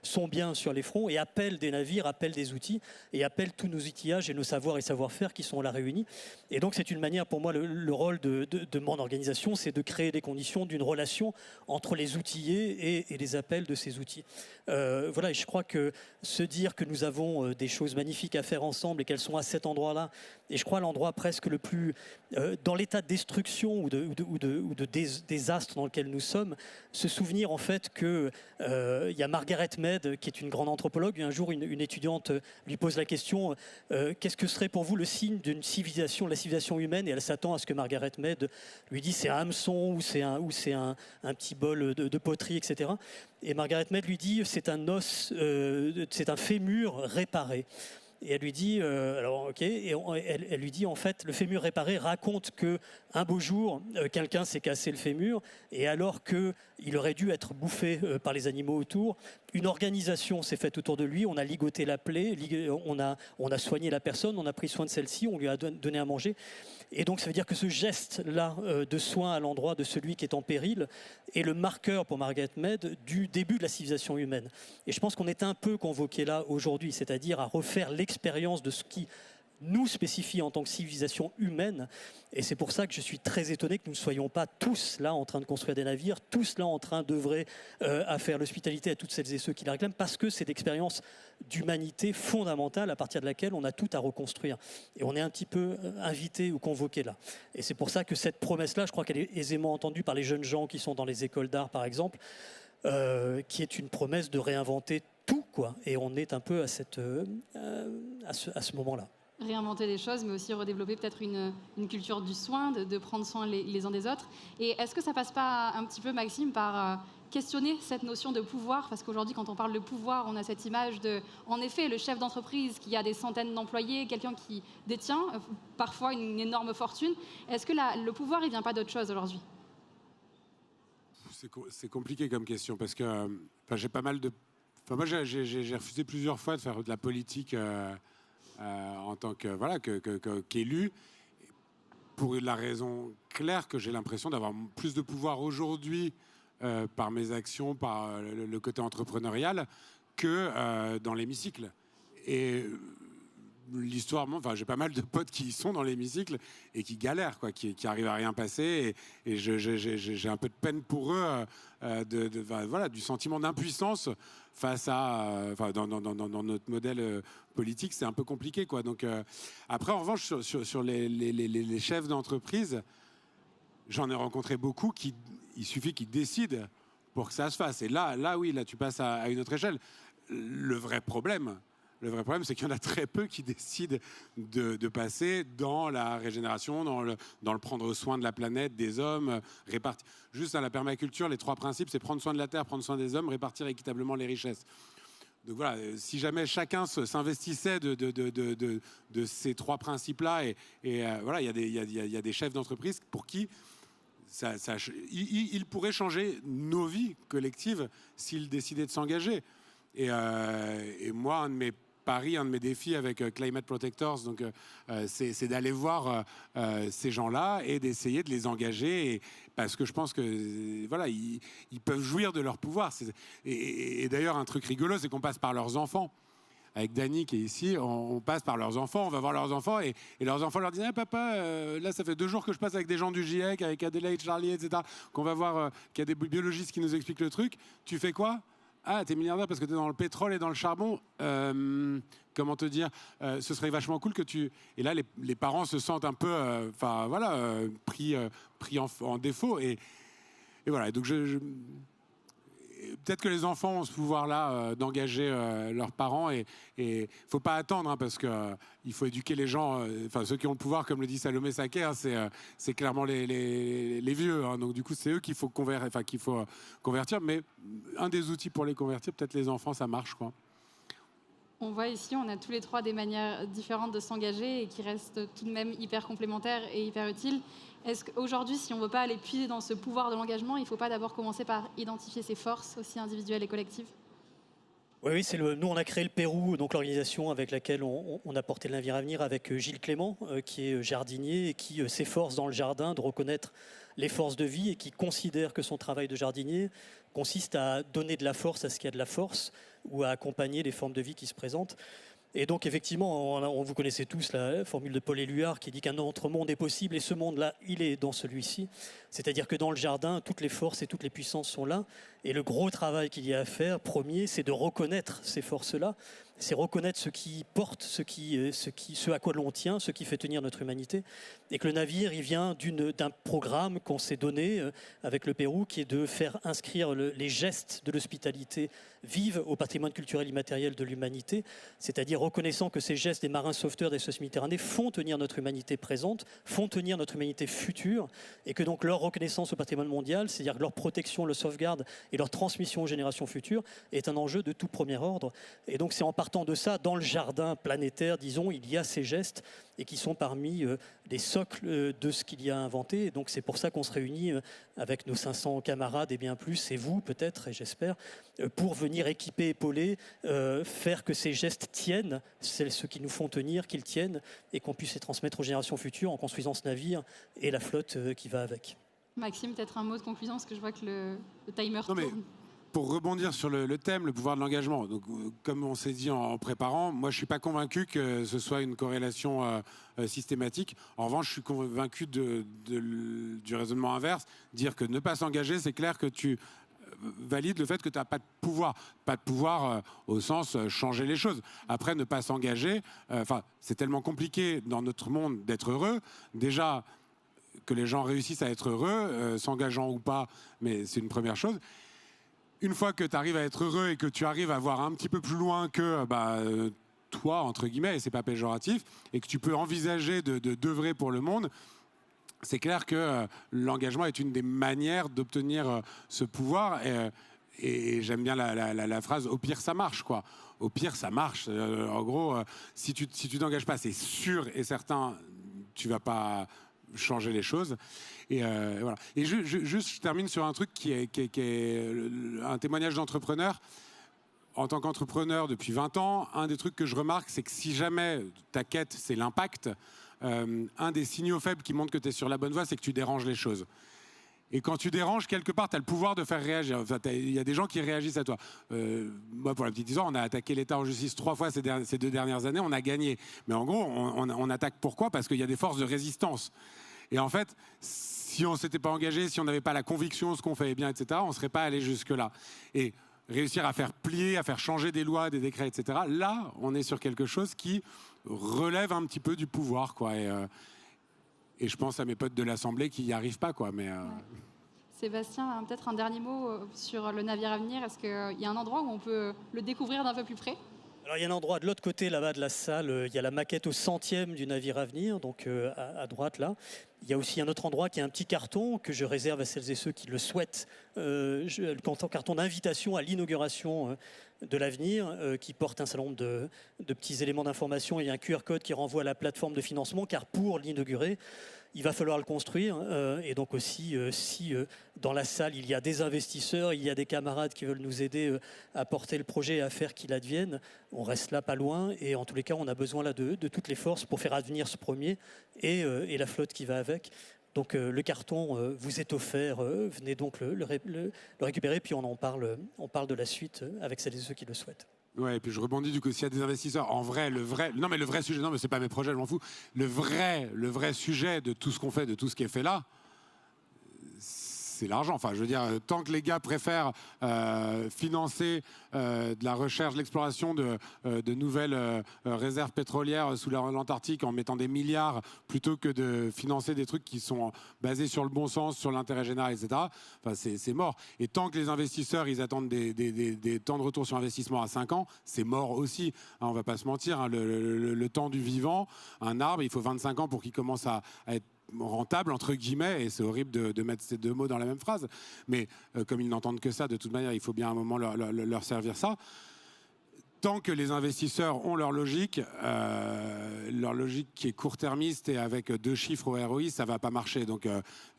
sont bien sur les fronts et appellent des navires, appellent des outils et appellent tous nos outillages et nos savoirs et savoir-faire qui sont là réunis. Et donc c'est une manière, pour moi, le rôle de mon organisation, c'est de créer les conditions d'une relation entre les outillés et les appels de ces outils. Voilà, et je crois que se dire que nous avons des choses magnifiques à faire ensemble et qu'elles sont à cet endroit-là, et je crois l'endroit presque le plus dans l'état de destruction ou de désastre dans lequel nous sommes, se souvenir en fait que il y a Margaret Mead qui est une grande anthropologue. Un jour une étudiante lui pose la question qu'est-ce que serait pour vous le signe d'une civilisation, de la civilisation humaine, et elle s'attend à ce que Margaret Mead lui dise c'est un hameçon ou c'est un petit bol de poterie, etc. Et Margaret Mead lui dit c'est un os, c'est un fémur réparé. Et elle lui dit, alors ok, et elle lui dit en fait, le fémur réparé raconte que un beau jour, quelqu'un s'est cassé le fémur, et alors qu'il aurait dû être bouffé par les animaux autour, une organisation s'est faite autour de lui, on a ligoté la plaie, on a soigné la personne, on a pris soin de celle-ci, on lui a donné à manger. Et donc ça veut dire que ce geste-là de soin à l'endroit de celui qui est en péril est le marqueur pour Margaret Mead du début de la civilisation humaine. Et je pense qu'on est un peu convoqué là aujourd'hui, c'est-à-dire à refaire l'expérience de ce qui nous spécifie en tant que civilisation humaine. Et c'est pour ça que je suis très étonné que nous ne soyons pas tous là en train de construire des navires, tous là en train d'œuvrer à faire l'hospitalité à toutes celles et ceux qui la réclament, parce que c'est l'expérience d'humanité fondamentale à partir de laquelle on a tout à reconstruire. Et on est un petit peu invité ou convoqué là. Et c'est pour ça que cette promesse-là, je crois qu'elle est aisément entendue par les jeunes gens qui sont dans les écoles d'art, par exemple, qui est une promesse de réinventer tout, quoi. Et on est un peu à ce moment-là. Réinventer des choses, mais aussi redévelopper peut-être une culture du soin, de prendre soin les uns des autres. Et est-ce que ça passe pas un petit peu, Maxime, par questionner cette notion de pouvoir? Parce qu'aujourd'hui, quand on parle de pouvoir, on a cette image de, en effet, le chef d'entreprise qui a des centaines d'employés, quelqu'un qui détient parfois une énorme fortune. Est-ce que le pouvoir, il vient pas d'autre chose aujourd'hui? C'est compliqué comme question, parce que j'ai pas mal de... moi, j'ai refusé plusieurs fois de faire de la politique... en tant qu'élu, pour la raison claire que j'ai l'impression d'avoir plus de pouvoir aujourd'hui par mes actions, par le côté entrepreneurial, que dans l'hémicycle. Et l'histoire, j'ai pas mal de potes qui sont dans l'hémicycle et qui galèrent, quoi, qui arrivent à rien passer. Et j'ai un peu de peine pour eux, du sentiment d'impuissance face à, dans notre modèle politique, c'est un peu compliqué, quoi. Donc après, en revanche, sur les chefs d'entreprise, j'en ai rencontré beaucoup il suffit qu'ils décident pour que ça se fasse. Et là, oui, tu passes à une autre échelle. Le vrai problème, c'est qu'il y en a très peu qui décident de passer dans la régénération, dans le prendre soin de la planète, des hommes, répartir. Juste à la permaculture, les 3 principes, c'est prendre soin de la terre, prendre soin des hommes, répartir équitablement les richesses. Donc voilà, si jamais chacun s'investissait de ces 3 principes-là, voilà, il y a des chefs d'entreprise pour qui il pourrait changer nos vies collectives s'ils décidaient de s'engager. Et moi, un de mes paris, un de mes défis avec Climate Protectors, donc c'est d'aller voir ces gens-là et d'essayer de les engager, parce que je pense que voilà, ils peuvent jouir de leur pouvoir. Et d'ailleurs, un truc rigolo, c'est qu'on passe par leurs enfants. Avec Dany qui est ici, on passe par leurs enfants, on va voir leurs enfants, et leurs enfants leur disent ah, papa, là ça fait 2 jours que je passe avec des gens du GIEC, avec Adélaïde, Charlie, etc., qu'on va voir, qu'il y a des biologistes qui nous expliquent le truc. Tu fais quoi? Ah, t'es milliardaire parce que t'es dans le pétrole et dans le charbon. Comment te dire, ce serait vachement cool que tu... Et là, les parents se sentent un peu pris en défaut. Et voilà, donc peut-être que les enfants ont ce pouvoir-là d'engager leurs parents, et faut pas attendre, parce que il faut éduquer les gens, ceux qui ont le pouvoir, comme le dit Salomé Saké, c'est clairement les vieux, donc du coup c'est eux qu'il faut convertir, mais un des outils pour les convertir, peut-être les enfants, ça marche, quoi. On voit ici, on a tous les trois des manières différentes de s'engager et qui restent tout de même hyper complémentaires et hyper utiles. Est-ce qu'aujourd'hui, si on ne veut pas aller puiser dans ce pouvoir de l'engagement, il ne faut pas d'abord commencer par identifier ses forces aussi individuelles et collectives? Oui, nous on a créé le Pérou, donc l'organisation avec laquelle on a porté le navire à venir avec Gilles Clément, qui est jardinier et qui s'efforce dans le jardin de reconnaître les forces de vie et qui considère que son travail de jardinier consiste à donner de la force à ce qui a de la force ou à accompagner les formes de vie qui se présentent. Et donc effectivement, vous connaissez tous la formule de Paul Éluard qui dit qu'un autre monde est possible et ce monde-là, il est dans celui-ci. C'est-à-dire que dans le jardin, toutes les forces et toutes les puissances sont là. Et le gros travail qu'il y a à faire, premier, c'est de reconnaître ces forces-là. C'est reconnaître ce qui porte, ce à quoi l'on tient, ce qui fait tenir notre humanité. Et que le navire, il vient d'un programme qu'on s'est donné avec le Pérou, qui est de faire inscrire les gestes de l'hospitalité vive au patrimoine culturel immatériel de l'humanité, c'est-à-dire reconnaissant que ces gestes des marins sauveteurs des SOS Méditerranée font tenir notre humanité présente, font tenir notre humanité future, et que donc leur reconnaissance au patrimoine mondial, c'est-à-dire que leur protection, leur sauvegarde et leur transmission aux générations futures est un enjeu de tout premier ordre. Et donc c'est en partant de ça, dans le jardin planétaire, disons, il y a ces gestes et qui sont parmi les socles de ce qu'il y a inventé. Et donc c'est pour ça qu'on se réunit avec nos 500 camarades et bien plus, et vous peut-être, et j'espère, pour venir équiper, épauler, faire que ces gestes tiennent, c'est ce qui nous font tenir, qu'ils tiennent, et qu'on puisse les transmettre aux générations futures en construisant ce navire et la flotte qui va avec. Maxime, peut-être un mot de conclusion, parce que je vois que le timer tourne. Pour rebondir sur le thème, le pouvoir de l'engagement, donc, comme on s'est dit en préparant, moi je ne suis pas convaincu que ce soit une corrélation systématique. En revanche, je suis convaincu du raisonnement inverse, dire que ne pas s'engager, c'est clair que tu valides le fait que tu n'as pas de pouvoir. Pas de pouvoir au sens changer les choses. Après, ne pas s'engager, c'est tellement compliqué dans notre monde d'être heureux. Déjà, que les gens réussissent à être heureux, s'engageant ou pas, mais c'est une première chose. Une fois que tu arrives à être heureux et que tu arrives à voir un petit peu plus loin que toi, entre guillemets, et c'est pas péjoratif, et que tu peux envisager d'œuvrer pour le monde, c'est clair que l'engagement est une des manières d'obtenir ce pouvoir. Et j'aime bien la phrase « au pire, ça marche », quoi. Au pire, ça marche. En gros, si tu t'engages pas, c'est sûr et certain, tu vas pas changer les choses. Et voilà. Et je termine sur un truc qui est un témoignage d'entrepreneur. En tant qu'entrepreneur depuis 20 ans, un des trucs que je remarque, c'est que si jamais ta quête, c'est l'impact, un des signaux faibles qui montrent que tu es sur la bonne voie, c'est que tu déranges les choses. Et quand tu déranges, quelque part, tu as le pouvoir de faire réagir. Il y a des gens qui réagissent à toi. Moi, pour la petite histoire, on a attaqué l'État en justice 3 fois ces 2 dernières années, on a gagné. Mais en gros, on attaque pourquoi ? Parce qu'il y a des forces de résistance. Et en fait, si on ne s'était pas engagé, si on n'avait pas la conviction de ce qu'on fait bien, etc., on ne serait pas allé jusque-là. Et réussir à faire plier, à faire changer des lois, des décrets, etc., là, on est sur quelque chose qui relève un petit peu du pouvoir, quoi. Et je pense à mes potes de l'Assemblée qui n'y arrivent pas, quoi. Mais, Ouais. Sébastien, peut-être un dernier mot sur le navire à venir. Est-ce qu'il y a un endroit où on peut le découvrir d'un peu plus près ? Alors il y a un endroit de l'autre côté là-bas de la salle, il y a la maquette au 100e du navire à venir, donc à droite là. Il y a aussi un autre endroit qui est un petit carton que je réserve à celles et ceux qui le souhaitent, en carton d'invitation à l'inauguration de l'avenir, qui porte un certain nombre de petits éléments d'information et un QR code qui renvoie à la plateforme de financement, car pour l'inaugurer, il va falloir le construire. Et donc aussi, si dans la salle, il y a des investisseurs, il y a des camarades qui veulent nous aider à porter le projet et à faire qu'il advienne, on reste là pas loin. Et en tous les cas, on a besoin là de toutes les forces pour faire advenir ce premier et la flotte qui va avec. Donc le carton vous est offert, venez donc le récupérer, puis on parle de la suite avec celles et ceux qui le souhaitent. Ouais, et puis je rebondis du coup, s'il y a des investisseurs, en vrai, le vrai sujet, non mais c'est pas mes projets, je m'en fous, le vrai sujet de tout ce qu'on fait, de tout ce qui est fait là, c'est l'argent. Enfin, je veux dire, tant que les gars préfèrent financer de la recherche, de l'exploration de nouvelles réserves pétrolières sous l'Antarctique en mettant des milliards plutôt que de financer des trucs qui sont basés sur le bon sens, sur l'intérêt général, etc. Enfin, c'est mort. Et tant que les investisseurs, ils attendent des temps de retour sur investissement à 5 ans, c'est mort aussi. Hein, on va pas se mentir. Hein, le temps du vivant, un arbre, il faut 25 ans pour qu'il commence à être rentable, entre guillemets, et c'est horrible de mettre ces deux mots dans la même phrase, mais comme ils n'entendent que ça, de toute manière, il faut bien à un moment leur servir ça. tant que les investisseurs ont leur logique qui est court-termiste et avec 2 chiffres au ROI, ça va pas marcher. Donc,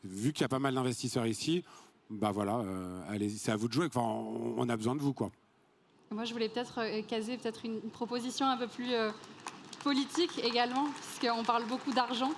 vu qu'il y a pas mal d'investisseurs ici, bah voilà, allez, c'est à vous de jouer. Enfin, on a besoin de vous, quoi. Moi, je voulais peut-être caser peut-être une proposition un peu plus politique également, puisqu'on parle beaucoup d'argent.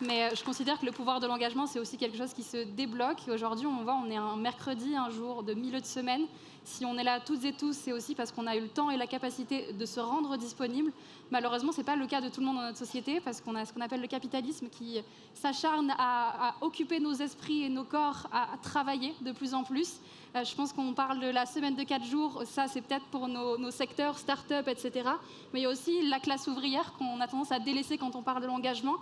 Mais je considère que le pouvoir de l'engagement, c'est aussi quelque chose qui se débloque. Et aujourd'hui, on est un mercredi, un jour de milieu de semaine. Si on est là toutes et tous, c'est aussi parce qu'on a eu le temps et la capacité de se rendre disponible. Malheureusement, ce n'est pas le cas de tout le monde dans notre société, parce qu'on a ce qu'on appelle le capitalisme qui s'acharne à occuper nos esprits et nos corps, à travailler de plus en plus. Je pense qu'on parle de la semaine de 4 jours, ça c'est peut-être pour nos secteurs, start-up, etc. Mais il y a aussi la classe ouvrière qu'on a tendance à délaisser quand on parle de l'engagement.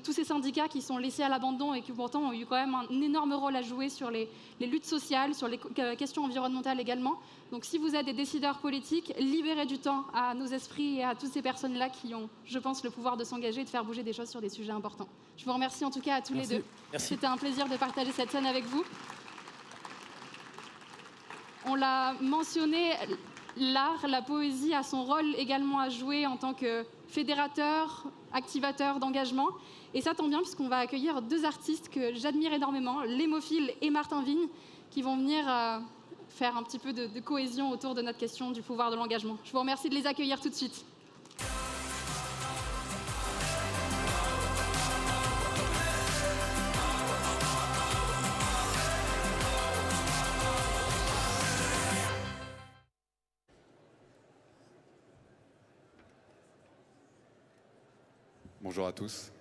Tous ces syndicats qui sont laissés à l'abandon et qui pourtant ont eu quand même un énorme rôle à jouer sur les luttes sociales, sur les questions environnementales également. Donc si vous êtes des décideurs politiques, libérez du temps à nos esprits et à toutes ces personnes-là qui ont, je pense, le pouvoir de s'engager et de faire bouger des choses sur des sujets importants. Je vous remercie en tout cas à tous les deux. C'était un plaisir de partager cette scène avec vous. On l'a mentionné, l'art, la poésie a son rôle également à jouer en tant que fédérateur, activateur d'engagement. Et ça tombe bien puisqu'on va accueillir 2 artistes que j'admire énormément, Lémophile et Martin Vigne, qui vont venir faire un petit peu de cohésion autour de notre question du pouvoir de l'engagement. Je vous remercie de les accueillir tout de suite. Bonjour à tous.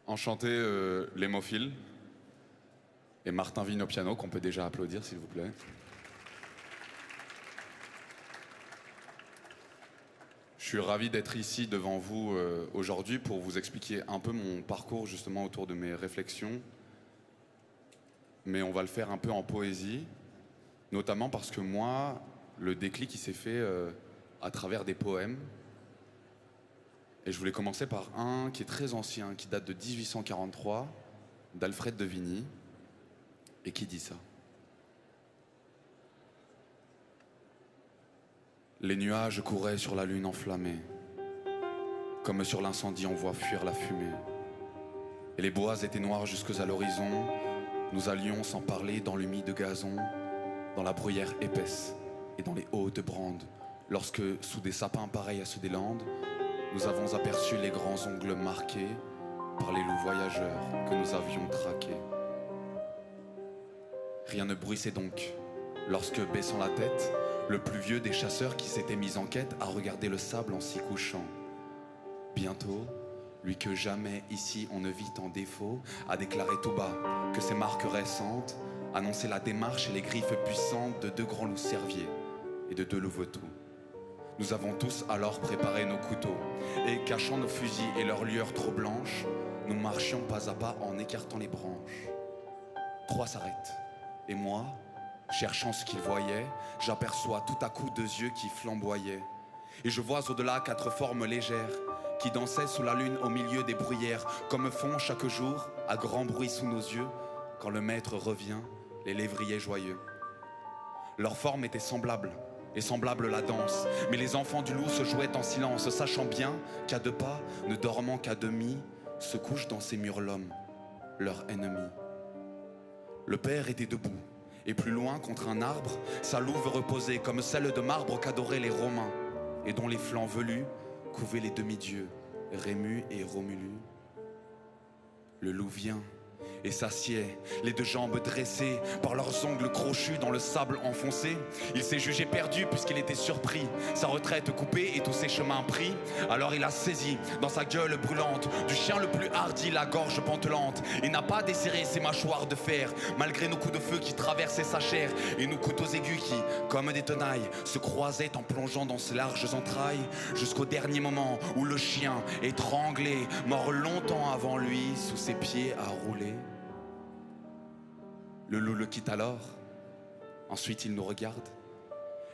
Enchanté, Lémophile et Martin Vigne au piano, qu'on peut déjà applaudir, s'il vous plaît. Je suis ravi d'être ici devant vous aujourd'hui pour vous expliquer un peu mon parcours justement autour de mes réflexions. Mais on va le faire un peu en poésie, notamment parce que moi, le déclic il s'est fait à travers des poèmes. Et je voulais commencer par un qui est très ancien, qui date de 1843, d'Alfred de Vigny, et qui dit ça. Les nuages couraient sur la lune enflammée, comme sur l'incendie on voit fuir la fumée. Et les bois étaient noirs jusqu'à l'horizon, nous allions sans parler dans l'humide gazon, dans la bruyère épaisse et dans les hautes brandes, lorsque, sous des sapins pareils à ceux des Landes, nous avons aperçu les grands ongles marqués par les loups voyageurs que nous avions traqués. Rien ne bruissait donc, lorsque, baissant la tête, le plus vieux des chasseurs qui s'était mis en quête a regardé le sable en s'y couchant. Bientôt, lui que jamais ici on ne vit en défaut, a déclaré tout bas que ces marques récentes annonçaient la démarche et les griffes puissantes de 2 grands loups cerviers et de 2 louveteaux. Nous avons tous alors préparé nos couteaux, et cachant nos fusils et leurs lueurs trop blanches, nous marchions pas à pas en écartant les branches. 3 s'arrêtent, et moi, cherchant ce qu'ils voyaient, j'aperçois tout à coup 2 yeux qui flamboyaient. Et je vois au-delà 4 formes légères, qui dansaient sous la lune au milieu des bruyères, comme font chaque jour, à grand bruit sous nos yeux, quand le maître revient, les lévriers joyeux. Leur forme était semblable, et semblable la danse, mais les enfants du loup se jouaient en silence, sachant bien qu'à 2 pas, ne dormant qu'à demi, se couche dans ces murs l'homme, leur ennemi. Le père était debout, et plus loin contre un arbre, sa louve reposait comme celle de marbre qu'adoraient les Romains, et dont les flancs velus couvaient les demi-dieux, Rému et Romulus. Le loup vient et s'assied, les 2 jambes dressées par leurs ongles crochus dans le sable enfoncé. Il s'est jugé perdu puisqu'il était surpris, sa retraite coupée et tous ses chemins pris. Alors il a saisi dans sa gueule brûlante du chien le plus hardi la gorge pantelante, et n'a pas desserré ses mâchoires de fer malgré nos coups de feu qui traversaient sa chair, et nos couteaux aigus qui, comme des tenailles, se croisaient en plongeant dans ses larges entrailles, jusqu'au dernier moment où le chien, étranglé, mort longtemps avant lui, sous ses pieds a roulé. Le loup le quitte alors, ensuite il nous regarde.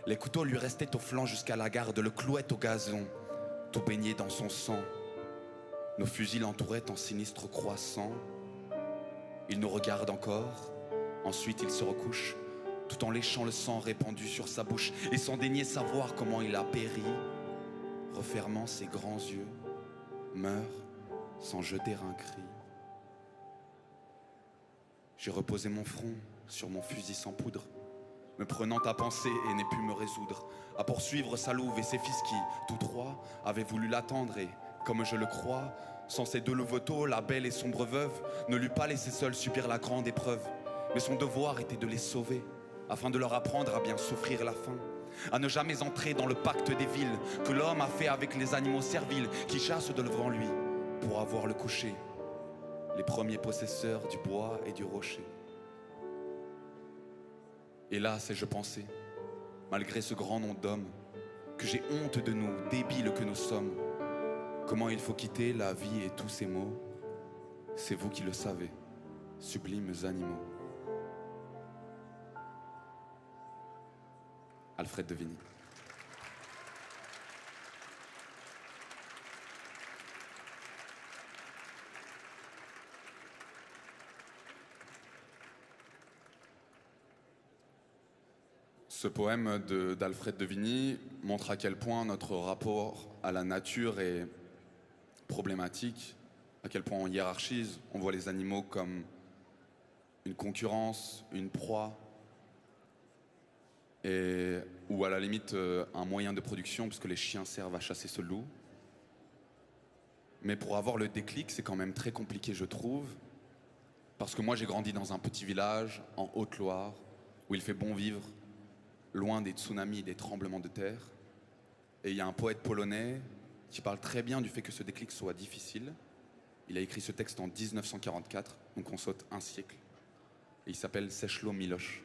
Les couteaux lui restaient au flanc jusqu'à la garde, le clouaient au gazon, tout baigné dans son sang. Nos fusils l'entouraient en sinistre croissant. Il nous regarde encore, ensuite il se recouche, tout en léchant le sang répandu sur sa bouche et sans daigner savoir comment il a péri, refermant ses grands yeux, meurt sans jeter un cri. J'ai reposé mon front sur mon fusil sans poudre, me prenant à penser et n'ai pu me résoudre à poursuivre sa louve et ses fils qui, tous trois, avaient voulu l'attendre et, comme je le crois, sans ces deux louveteaux, la belle et sombre veuve ne l'eût pas laissé seule subir la grande épreuve. Mais son devoir était de les sauver, afin de leur apprendre à bien souffrir la faim, à ne jamais entrer dans le pacte des villes que l'homme a fait avec les animaux serviles qui chassent devant lui pour avoir le coucher, les premiers possesseurs du bois et du rocher. Hélas, ai-je pensé, malgré ce grand nom d'homme, que j'ai honte de nous, débiles que nous sommes. Comment il faut quitter la vie et tous ses maux, c'est vous qui le savez, sublimes animaux. Alfred de Vigny. Ce poème d'Alfred de Vigny montre à quel point notre rapport à la nature est problématique, à quel point on hiérarchise, on voit les animaux comme une concurrence, une proie, ou à la limite un moyen de production, puisque les chiens servent à chasser ce loup. Mais pour avoir le déclic, c'est quand même très compliqué, je trouve, parce que moi j'ai grandi dans un petit village en Haute-Loire, où il fait bon vivre, loin des tsunamis et des tremblements de terre. Et il y a un poète polonais qui parle très bien du fait que ce déclic soit difficile. Il a écrit ce texte en 1944, donc on saute un siècle. Et il s'appelle Czesław Miłosz.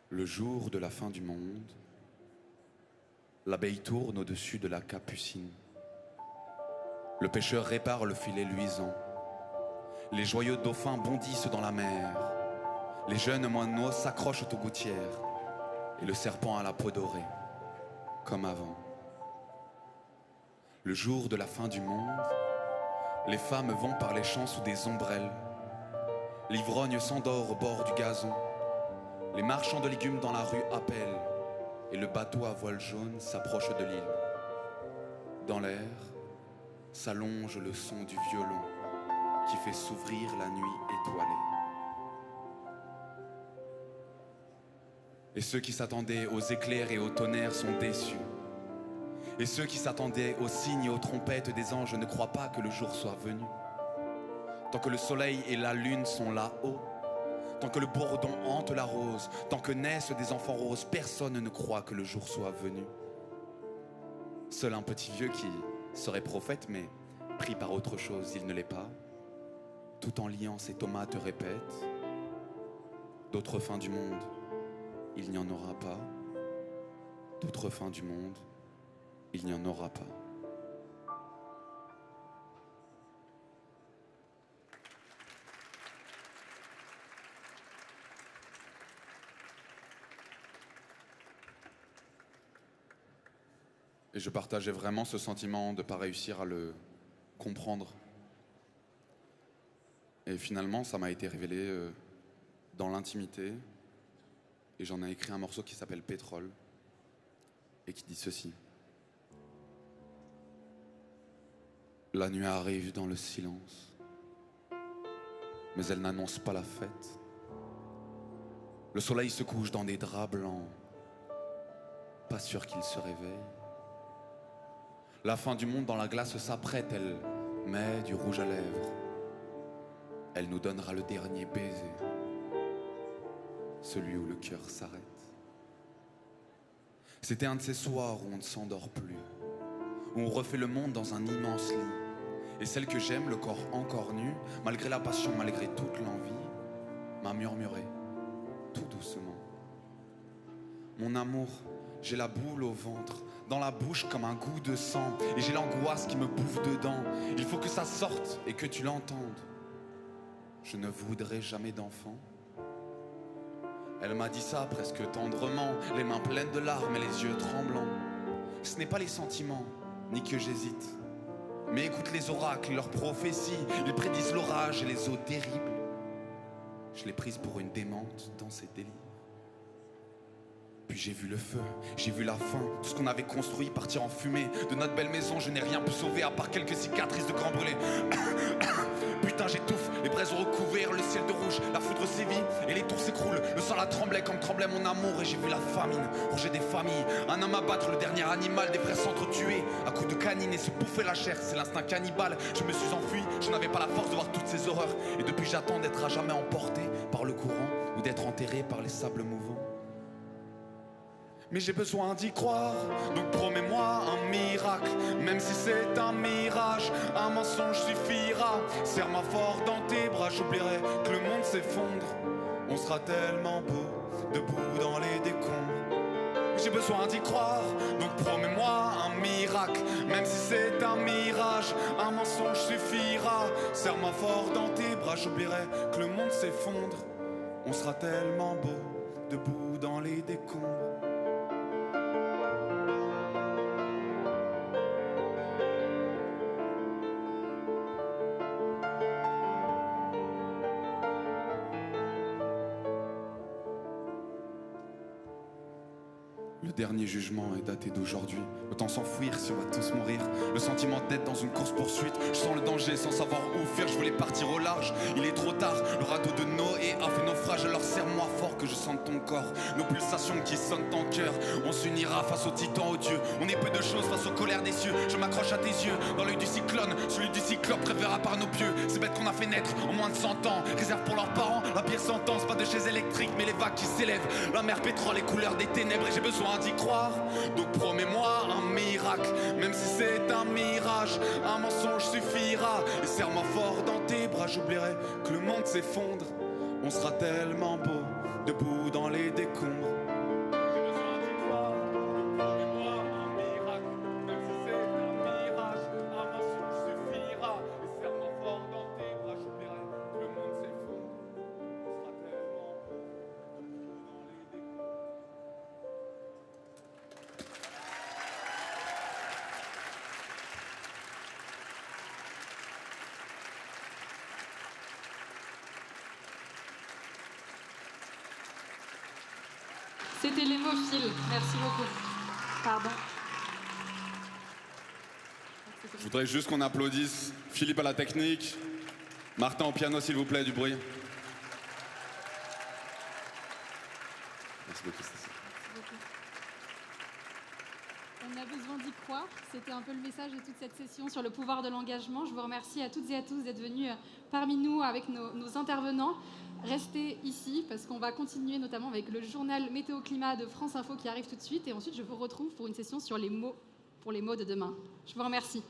Le jour de la fin du monde, l'abeille tourne au-dessus de la capucine. Le pêcheur répare le filet luisant. Les joyeux dauphins bondissent dans la mer. Les jeunes moineaux s'accrochent aux gouttières. Et le serpent à la peau dorée, comme avant. Le jour de la fin du monde, les femmes vont par les champs sous des ombrelles. L'ivrogne s'endort au bord du gazon. Les marchands de légumes dans la rue appellent. Et le bateau à voile jaune s'approche de l'île. Dans l'air s'allonge le son du violon qui fait s'ouvrir la nuit étoilée. Et ceux qui s'attendaient aux éclairs et aux tonnerres sont déçus. Et ceux qui s'attendaient aux signes et aux trompettes des anges ne croient pas que le jour soit venu. Tant que le soleil et la lune sont là-haut, tant que le bourdon hante la rose, tant que naissent des enfants roses, personne ne croit que le jour soit venu. Seul un petit vieux qui serait prophète, mais pris par autre chose, il ne l'est pas. Tout en liant ses tomates répète: d'autres fins du monde, il n'y en aura pas. D'autres fins du monde, il n'y en aura pas. Et je partageais vraiment ce sentiment de ne pas réussir à le comprendre. Et finalement, ça m'a été révélé dans l'intimité. Et j'en ai écrit un morceau qui s'appelle Pétrole et qui dit ceci. La nuit arrive dans le silence, mais elle n'annonce pas la fête. Le soleil se couche dans des draps blancs, pas sûr qu'il se réveille. La fin du monde dans la glace s'apprête, elle met du rouge à lèvres. Elle nous donnera le dernier baiser, celui où le cœur s'arrête. C'était un de ces soirs où on ne s'endort plus, où on refait le monde dans un immense lit. Et celle que j'aime, le corps encore nu, malgré la passion, malgré toute l'envie, m'a murmuré, tout doucement: mon amour, j'ai la boule au ventre, dans la bouche comme un goût de sang, et j'ai l'angoisse qui me bouffe dedans. Il faut que ça sorte et que tu l'entendes. Je ne voudrais jamais d'enfant. Elle m'a dit ça presque tendrement, les mains pleines de larmes et les yeux tremblants. Ce n'est pas les sentiments, ni que j'hésite, mais écoute les oracles, leurs prophéties, ils prédisent l'orage et les eaux terribles. Je l'ai prise pour une démente dans ses délires. Puis j'ai vu le feu, j'ai vu la fin, tout ce qu'on avait construit partir en fumée. De notre belle maison, je n'ai rien pu sauver à part quelques cicatrices de grands brûlés. Putain, j'étouffe, les braises ont recouvert le ciel de rouge. La foudre sévit et les tours s'écroulent. Le sang la tremblait comme tremblait mon amour. Et j'ai vu la famine ronger des familles. Un homme abattre le dernier animal, des frères s'entretuer à coups de canine et se bouffer la chair. C'est l'instinct cannibale, je me suis enfui. Je n'avais pas la force de voir toutes ces horreurs. Et depuis j'attends d'être à jamais emporté par le courant ou d'être enterré par les sables mouvants. Mais j'ai besoin d'y croire, donc promets-moi un miracle. Même si c'est un mirage, un mensonge suffira. Serre-moi fort dans tes bras, j'oublierai que le monde s'effondre. On sera tellement beau, debout dans les décombres. J'ai besoin d'y croire, donc promets-moi un miracle. Même si c'est un mirage, un mensonge suffira. Serre-moi fort dans tes bras, j'oublierai que le monde s'effondre. On sera tellement beau, debout dans les décombres. Le dernier jugement est daté d'aujourd'hui. Autant s'enfuir si on va tous mourir. Le sentiment d'être dans une course-poursuite. Je sens le danger sans savoir où fuir. Je voulais partir au large, il est trop tard. Le radeau de Noé a fait naufrage. Alors serre-moi fort que je sente ton corps. Nos pulsations qui sonnent en cœur. On s'unira face aux titans odieux. On est peu de choses face aux colères des cieux. Je m'accroche à tes yeux, dans l'œil du cyclone. Celui du cyclope préférera par nos pieux. Ces bêtes qu'on a fait naître en moins de 100 ans. Réserve pour leurs parents, la pire sentence. Pas de chaise électrique mais les vagues qui s'élèvent. La mer pétrole, les couleurs des ténèbres. Et j'ai besoin d'y croire, donc promets-moi un miracle. Même si c'est un mirage, un mensonge suffira. Et serre-moi fort dans tes bras, j'oublierai que le monde s'effondre. On sera tellement beau, debout dans les décombres. C'était l'hémophile. Merci beaucoup. Pardon. Je voudrais juste qu'on applaudisse Philippe à la technique, Martin au piano s'il vous plaît, du bruit. Merci beaucoup, Cécile. On a besoin d'y croire. C'était un peu le message de toute cette session sur le pouvoir de l'engagement. Je vous remercie à toutes et à tous d'être venus parmi nous avec nos intervenants. Restez ici parce qu'on va continuer notamment avec le journal Météo-Climat de France Info qui arrive tout de suite. Et ensuite, je vous retrouve pour une session sur les mots, pour les mots de demain. Je vous remercie.